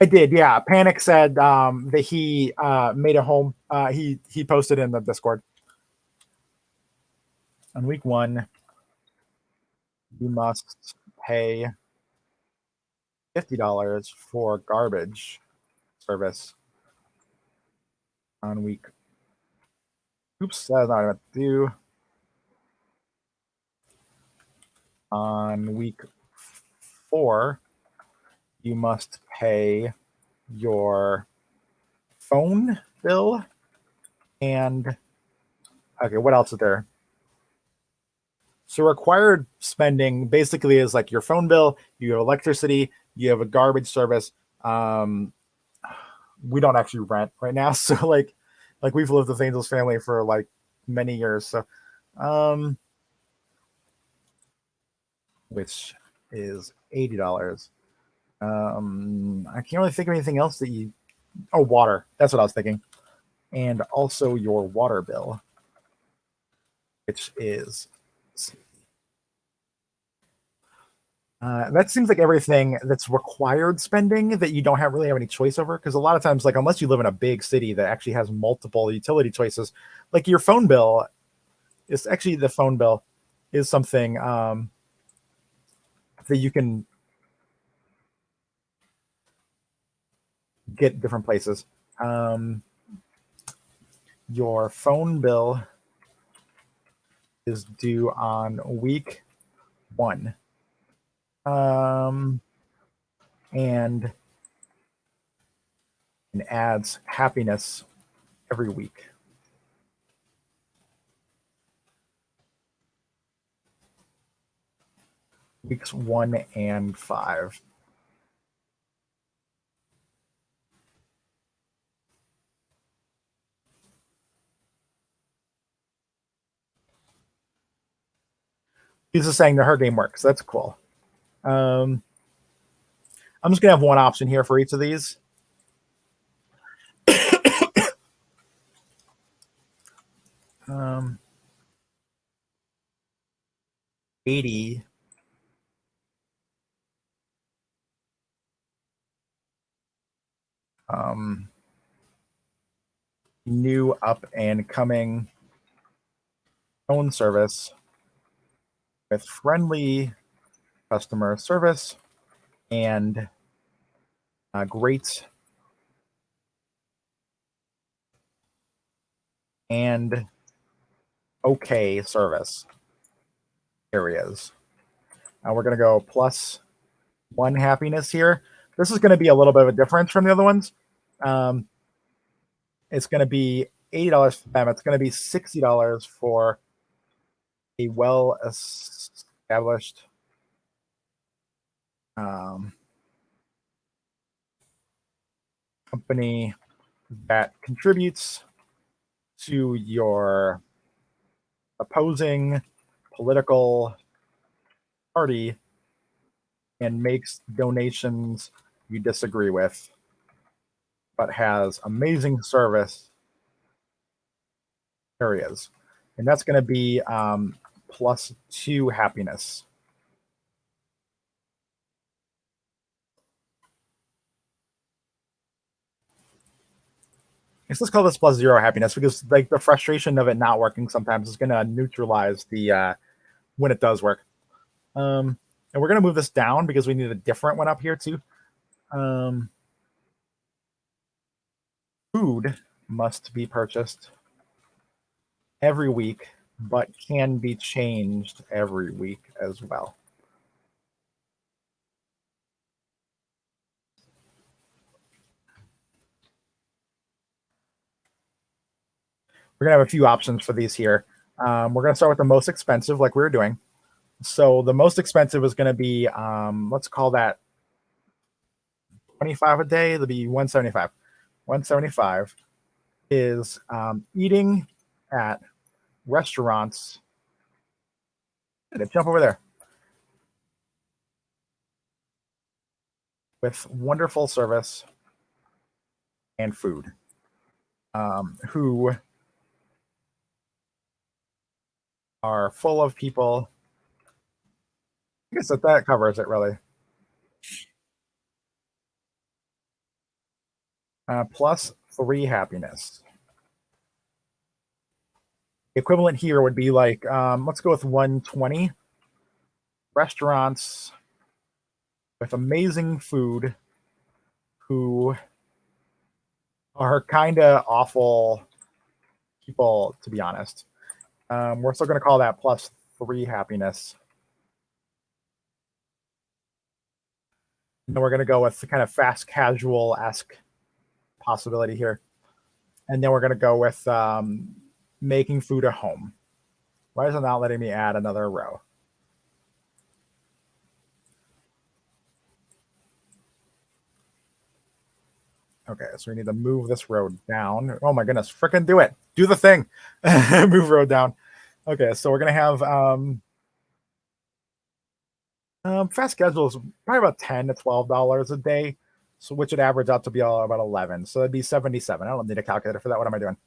I did, yeah. Panic said that he made a home. He posted in the Discord. On week 1, you must pay $50 for garbage service. On week, oops, that's not what to do. On week 4, you must pay your phone bill and okay, what else is there? So required spending basically is like your phone bill, you have electricity, you have a garbage service. Um, we don't actually rent right now, so like we've lived with Angel's family for like many years, so um, which is $80. I can't really think of anything else that you. Oh, water. That's what I was thinking, and also your water bill, which is that seems like everything that's required spending that you don't have really have any choice over. Because a lot of times, like unless you live in a big city that actually has multiple utility choices, like your phone bill is actually the phone bill is something that you can get different places. Um, your phone bill is due on week 1, um, and it adds happiness every week. Weeks 1 and 5. He's just saying that her game works. That's cool. Um, I'm just gonna have one option here for each of these. 80. Um, New up and coming phone service with friendly customer service and great and okay service areas. We're going to go +1 happiness here. This is going to be a little bit of a difference from the other ones. Um, it's going to be $80 for them. It's going to be $60 for a well established company that contributes to your opposing political party and makes donations you disagree with, but has amazing service areas. And that's going to be +2 happiness. Let's call this plus zero happiness because like the frustration of it not working sometimes is gonna neutralize the when it does work. And we're gonna move this down because we need a different one up here too. Um, food must be purchased every week, but can be changed every week as well. We're gonna have a few options for these here. We're gonna start with the most expensive, like we were doing. So the most expensive is gonna be let's call that 25 a day. It'll be 175. 175 is eating at restaurants. Jump over there with wonderful service and food. Who are full of people. I guess that covers it really. Plus three happiness. The equivalent here would be like, let's go with 120 restaurants with amazing food who are kind of awful people, to be honest. We're still going to call that plus three happiness. And then we're going to go with the kind of fast casual esque possibility here. And then we're going to go with making food at home. Why is it not letting me add another row? Okay, so we need to move this row down. Oh my goodness, freaking do it. Do the thing. Move row down. Okay, so we're going to have fast casual is probably about $10 to $12 a day, so which would average out to be about 11. So it'd be 77. I don't need a calculator for that. What am I doing?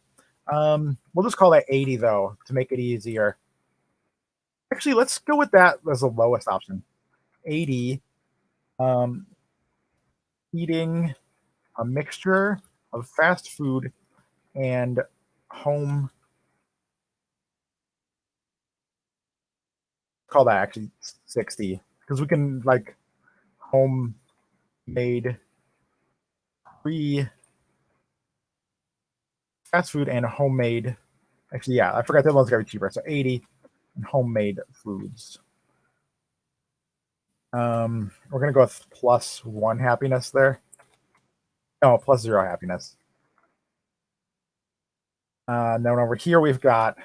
We'll just call that 80 though to make it easier. Actually, let's go with that as the lowest option. 80. Um, eating a mixture of fast food and home. Call that actually 60 because we can like homemade free fast food and homemade. Actually, yeah, I forgot the other one's gotta be cheaper. So 80 and homemade foods. We're gonna go with plus one happiness there. No, plus zero happiness. Then over here we've got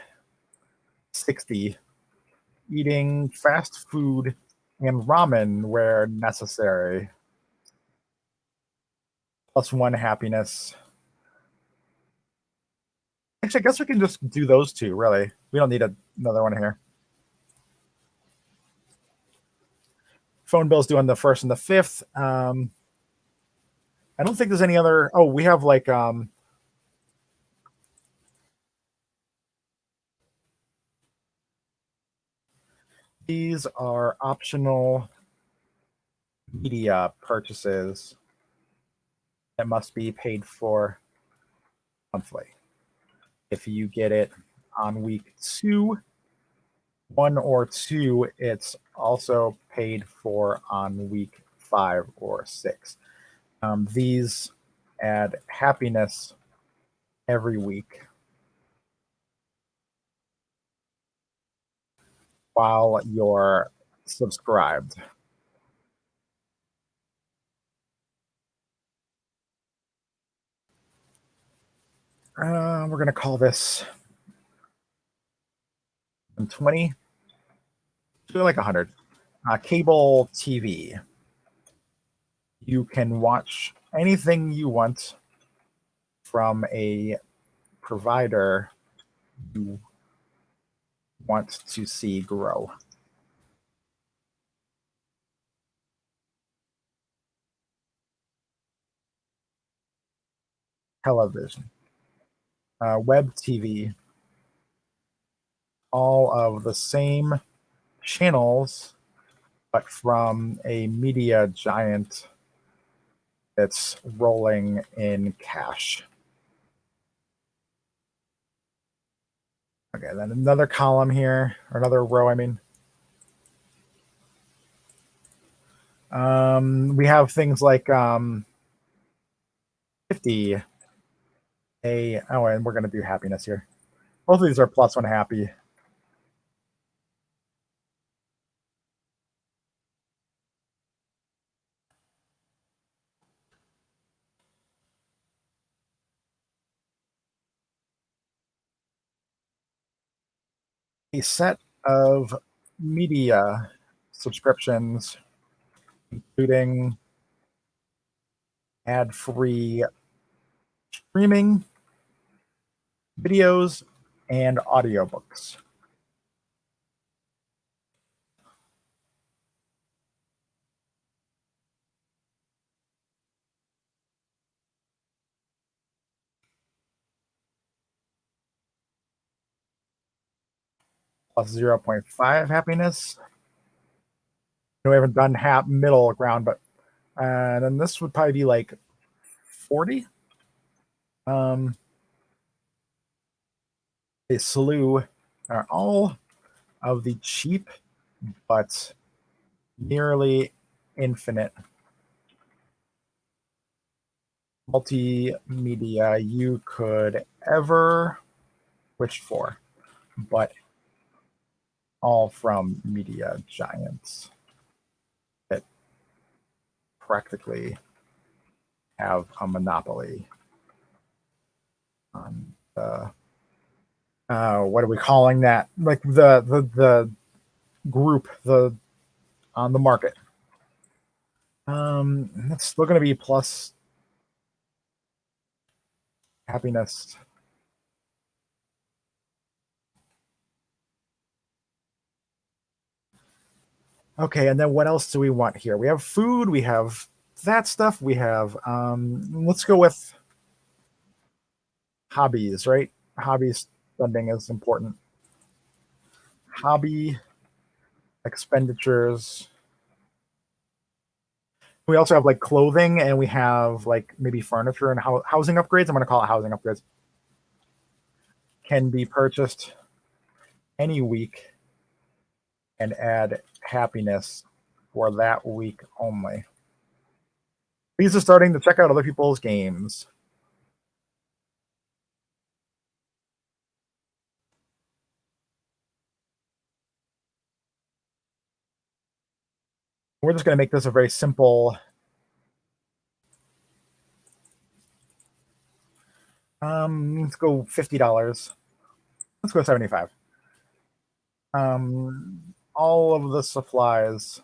60 eating fast food and ramen where necessary. Plus one happiness. Actually, I guess we can just do those two, really. We don't need another one here. Phone bills due on the 1st and the 5th. I don't think there's any other. Oh, we have like these are optional media purchases that must be paid for monthly. If you get it on week 2, 1 or 2, it's also paid for on week 5 or 6. These add happiness every week while you're subscribed. We're going to call this 20 to like 100. Cable TV. You can watch anything you want from a provider you want to see grow. Television, web TV, all of the same channels, but from a media giant that's rolling in cash. Okay, then another column here, or another row, I mean. We have things like 50, and we're going to do happiness here. Both of these are +1 happy. A set of media subscriptions, including ad-free streaming, videos, and audiobooks. Plus 0.5 happiness. We haven't done middle ground, but then this would probably be like 40. A slew are all of the cheap but nearly infinite multimedia you could ever wish for, but all from media giants that practically have a monopoly on the what are we calling that? Like the group the on the market. It's still going to be plus happiness. Okay, and then what else do we want here? We have food, we have that stuff, we have let's go with hobbies, right? Hobby spending is important. Hobby expenditures. We also have like clothing and we have like maybe furniture and housing upgrades. I'm going to call it housing upgrades. Can be purchased any week and add happiness for that week only. These are starting to check out other people's games. We're just going to make this a very simple. Let's go $50. Let's go 75. All of the supplies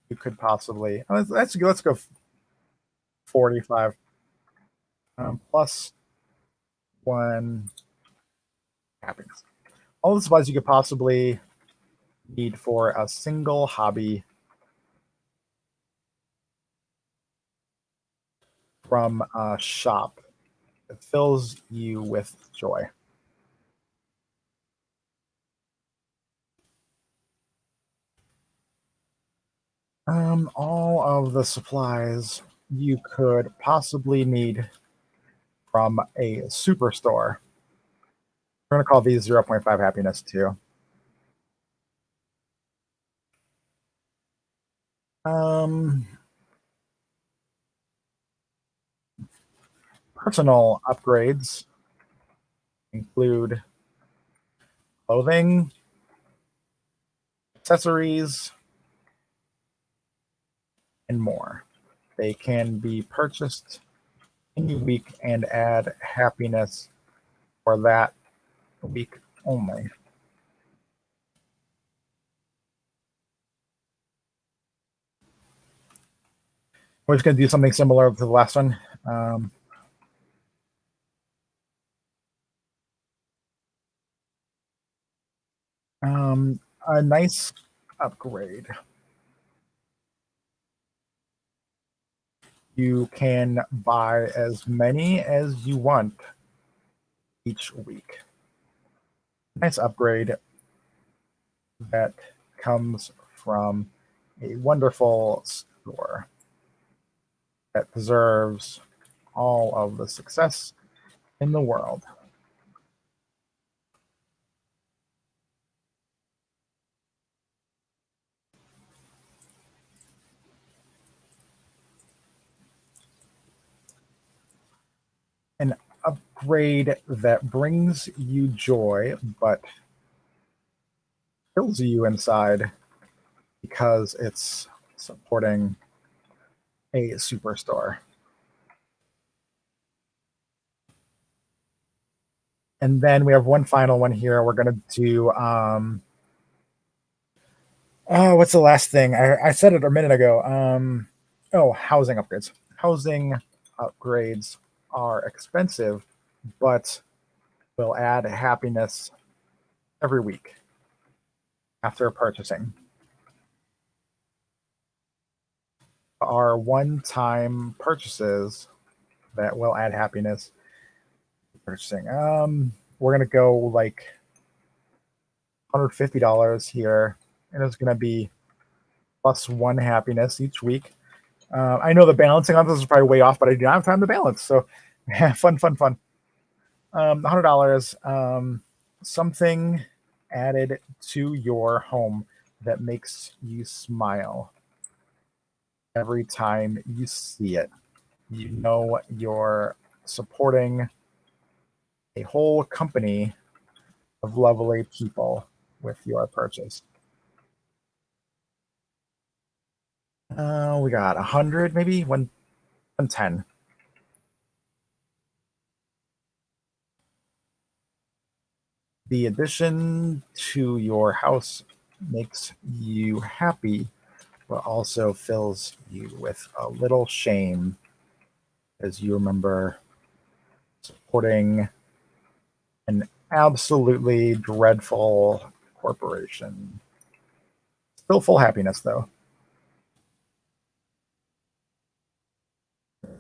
you could possibly. Let's go 45. Plus 1 happiness. All the supplies you could possibly need for a single hobby from a shop that fills you with joy. All of the supplies you could possibly need from a superstore. We're going to call these 0.5 happiness too. Personal upgrades include clothing, accessories, and more. They can be purchased any week and add happiness for that week only. We're just going to do something similar to the last one. A nice upgrade. You can buy as many as you want each week. Nice upgrade that comes from a wonderful store that deserves all of the success in the world. upgrade that brings you joy but kills you inside because it's supporting a superstore. And then we have one final one here. We're gonna do oh, what's the last thing? I said it a minute ago. Oh, housing upgrades. Housing upgrades are expensive, but will add happiness every week after purchasing. Are one-time purchases that will add happiness purchasing. We're gonna go like $150 here, and it's gonna be plus one happiness each week. I know the balancing on this is probably way off, but I do not have time to balance. So fun, fun, fun. $100. Something added to your home that makes you smile every time you see it. You know you're supporting a whole company of lovely people with your purchase. We got 100, maybe 110. The addition to your house makes you happy, but also fills you with a little shame as you remember supporting an absolutely dreadful corporation. Still full happiness, though.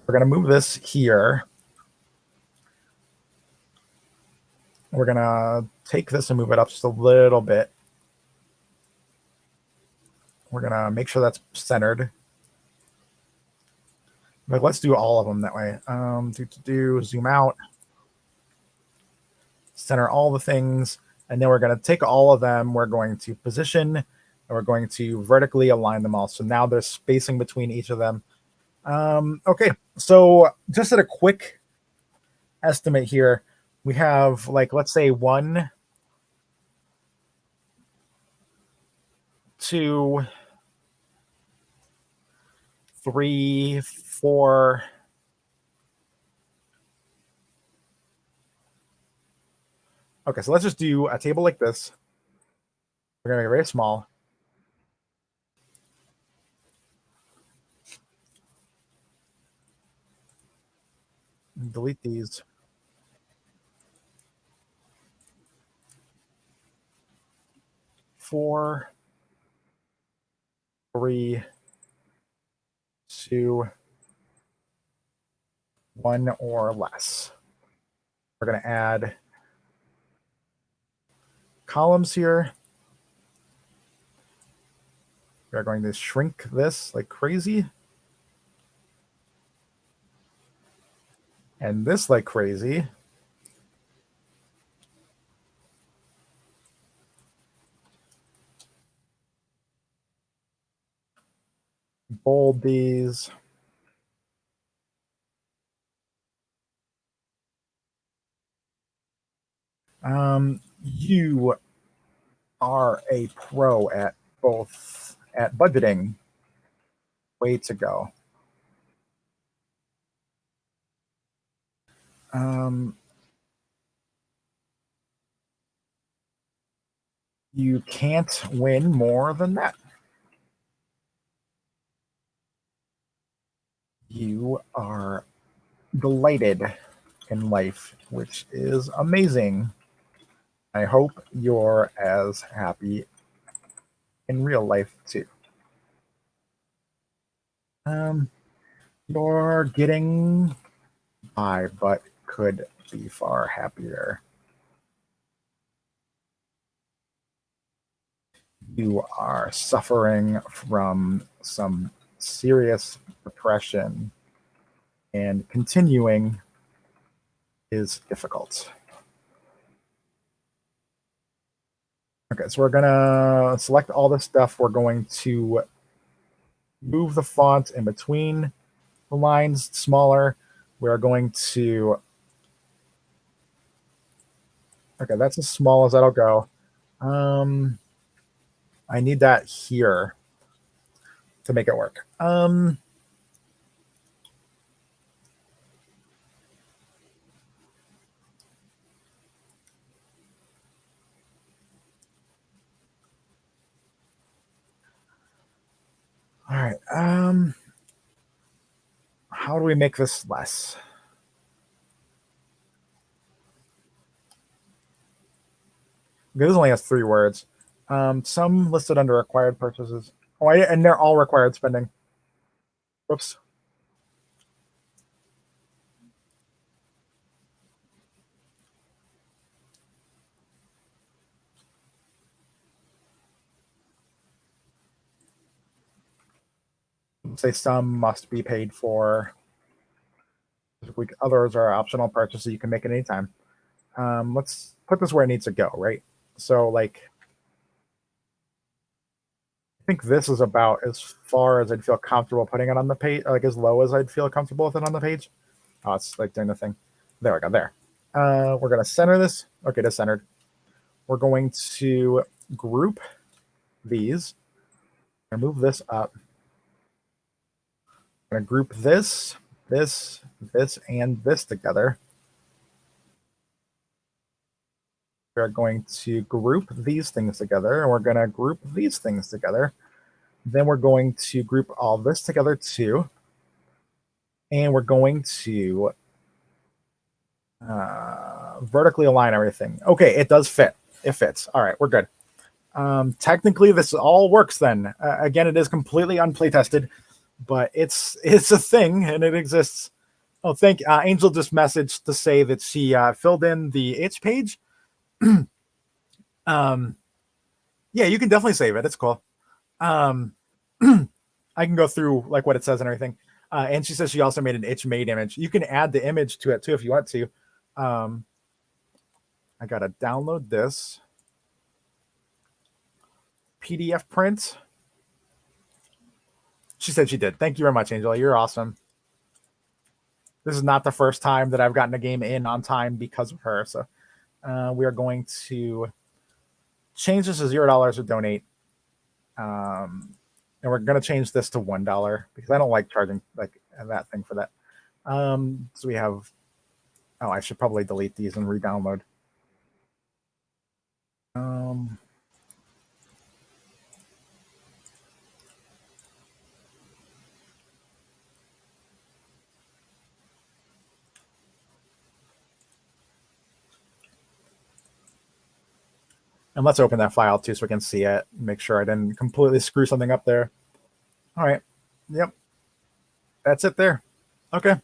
We're going to move this here. We're going to take this and move it up just a little bit. We're going to make sure that's centered. But let's do all of them that way. Zoom out, center all the things, and then we're going to take all of them. We're going to position, and we're going to vertically align them all. So now there's spacing between each of them. Okay, so just at a quick estimate here, we have like, let's say 1, 2, 3, 4. Okay, so let's just do a table like this. We're gonna make it very small. Delete these. 4, 3, 2, 1 or less. We're gonna add columns here. We're going to shrink this like crazy. And this like crazy. Bold these. You are a pro at both at budgeting. Way to go. You can't win more than that. You are delighted in life, which is amazing. I hope you're as happy in real life too. You're getting by, but could be far happier. You are suffering from some serious depression, and continuing is difficult. Okay, so we're gonna select all this stuff. We're going to move the font in between the lines smaller. We are going to Okay, that's as small as that'll go. I need that here to make it work. All right. How do we make this less? This only has 3 words. Some listed under required purchases. Oh, and they're all required spending. Whoops. Say some must be paid for. Others are optional purchases you can make at any time. Let's put this where it needs to go, right? So, like, I think this is about as far as I'd feel comfortable putting it on the page, like as low as I'd feel comfortable with it on the page. Oh, it's like doing the thing. There we go. There. We're going to center this. Okay, it's centered. We're going to group these. I'm going to move this up. I'm going to group this, this, this, and this together. We're going to group these things together, and we're going to group these things together. Then we're going to group all this together too. And we're going to vertically align everything. Okay, it does fit. It fits. All right, we're good. Technically, this all works then. Again, it is completely unplaytested, but it's a thing and it exists. Oh, thank Angel just messaged to say that she filled in the itch page. Yeah, you can definitely save it. It's cool. I can go through like what it says and everything. And she says she also made an itch made image. You can add the image to it too if you want to. I gotta download this PDF print. She said she did. Thank you very much, Angela. You're awesome. This is not the first time that I've gotten a game in on time because of her. So we are going to change this to $0 or donate. And we're going to change this to $1 because I don't like charging like that thing for that. So we have, oh, I should probably delete these and re-download. And let's open that file too so we can see it. Make sure I didn't completely screw something up there. All right. Yep. That's it there. Okay.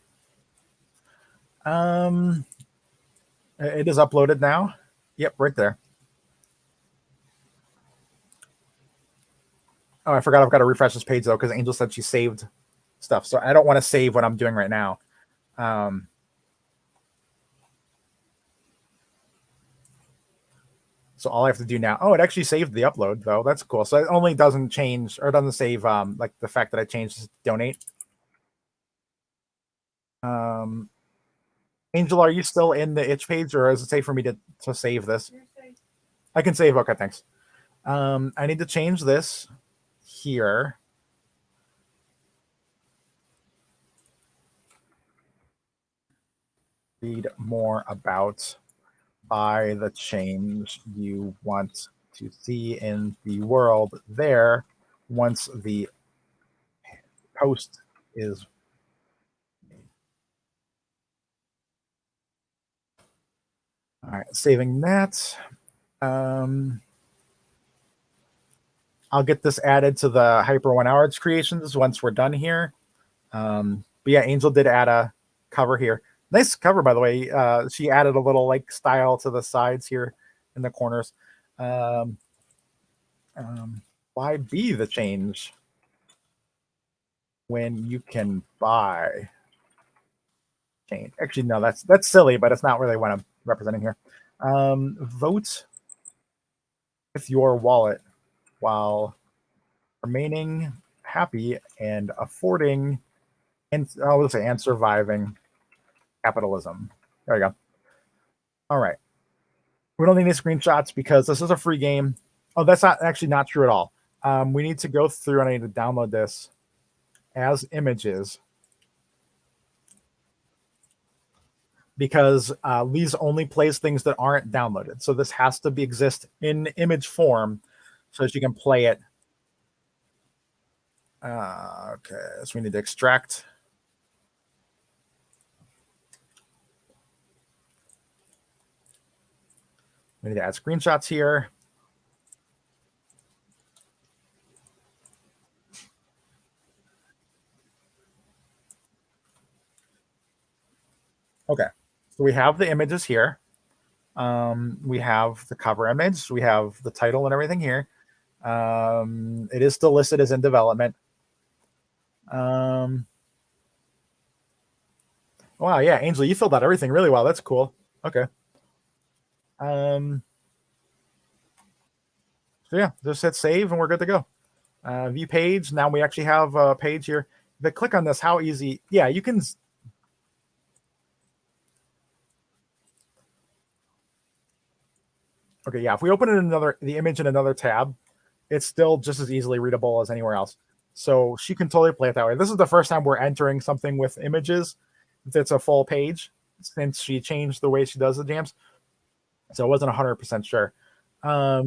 It is uploaded now. Yep, right there. Oh, I forgot I've got to refresh this page though because Angel said she saved stuff. So I don't want to save what I'm doing right now. So all I have to do now, oh, it actually saved the upload though. That's cool. So it only doesn't change or doesn't save like the fact that I changed donate. Angel, are you still in the itch page or is it safe for me to save this? I can save. Okay, thanks. I need to change this here. Read more about by the change you want to see in the world there once the post is made. All right, saving that. I'll get this added to the Hyper 1 Hours creations once we're done here. But yeah, Angel did add a cover here. Nice cover, by the way. She added a little like style to the sides here in the corners. Why be the change when you can buy change? Actually, no, that's silly, but it's not really what I'm representing here. Vote with your wallet while remaining happy and affording, and I would say, and surviving capitalism. There we go. All right. We don't need any screenshots because this is a free game. Oh, that's not actually not true at all. We need to go through and I need to download this as images because Lee's only plays things that aren't downloaded. So this has to be exist in image form so that you can play it. Okay, so we need to extract. We need to add screenshots here. Okay, so we have the images here. We have the cover image. We have the title and everything here. It is still listed as in development. Wow, yeah, Angel, you filled out everything really well. That's cool. Okay. Um, so yeah, just hit save and we're good to go. View page. Now we actually have a page here. If I click on this, how easy? Yeah, you can. Okay, yeah. If we open it in the image in another tab, it's still just as easily readable as anywhere else. So she can totally play it that way. This is the first time we're entering something with images that's a full page since she changed the way she does the jams. So I wasn't 100% sure. Yeah,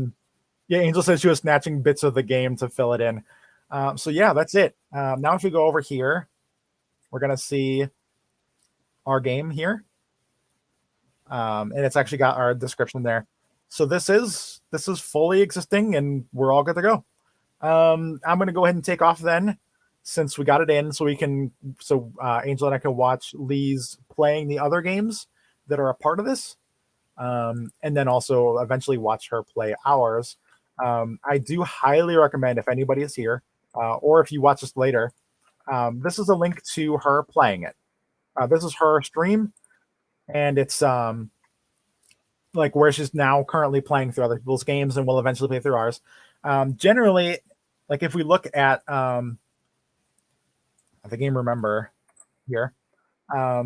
Angel says she was snatching bits of the game to fill it in. So yeah, that's it. Now if we go over here, we're gonna see our game here, and it's actually got our description there. So this is fully existing, and we're all good to go. I'm gonna go ahead and take off then, since we got it in, so we can Angel and I can watch Lee's playing the other games that are a part of this, and then also eventually watch her play ours. I do highly recommend if anybody is here, or if you watch this later, this is a link to her playing it. This is her stream, and it's like where she's now currently playing through other people's games, and will eventually play through ours. Generally, like if we look at the game Remember here, I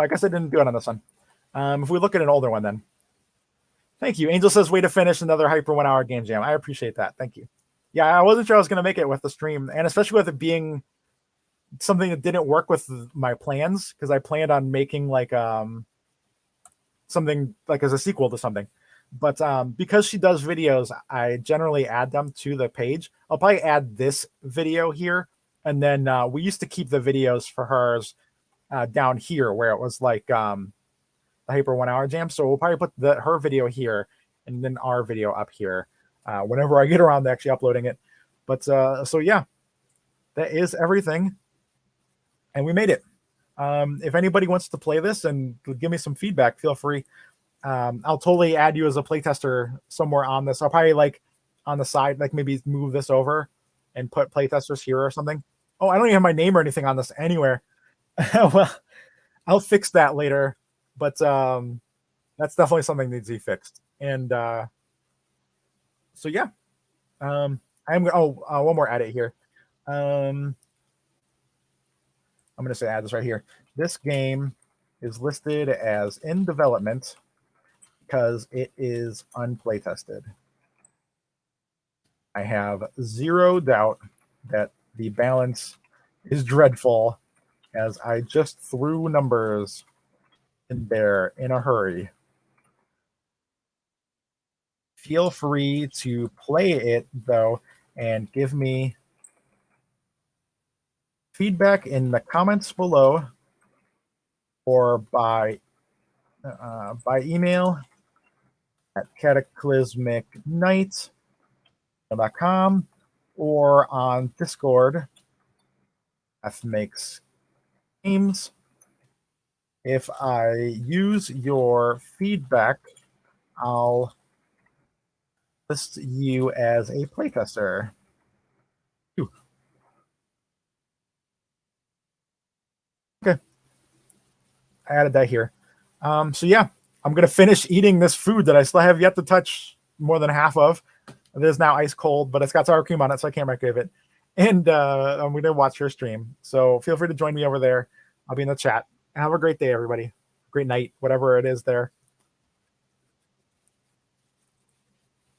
guess I didn't do it on this one. If we look at an older one, then thank you. Angel says, "Way to finish another Hyper 1 hour game jam." I appreciate that. Thank you. Yeah, I wasn't sure I was going to make it with the stream, and especially with it being something that didn't work with my plans because I planned on making like something like as a sequel to something. But because she does videos, I generally add them to the page. I'll probably add this video here, and then we used to keep the videos for hers down here where it was like the Hyper 1 hour jam. So we'll probably put her video here and then our video up here whenever I get around to actually uploading it. But so yeah, that is everything, and we made it. If anybody wants to play this and give me some feedback, feel free. I'll totally add you as a playtester somewhere on this. I'll probably like on the side, like maybe move this over and put playtesters here or something. Oh, I don't even have my name or anything on this anywhere. Well, I'll fix that later, but that's definitely something that needs to be fixed. And so yeah, I'm one more edit here. I'm going to say add this right here. This game is listed as in development because it is unplaytested. I have zero doubt that the balance is dreadful as I just threw numbers in there in a hurry. Feel free to play it though and give me feedback in the comments below or by email at cataclysmicnight.com or on Discord. F makes games. If I use your feedback, I'll list you as a playtester. Ooh. Okay. I added that here. So yeah, I'm gonna finish eating this food that I still have yet to touch more than half of. It is now ice cold, but it's got sour cream on it, so I can't microwave it. And I'm gonna watch your stream. So feel free to join me over there. I'll be in the chat. Have a great day, everybody. Great night, whatever it is there.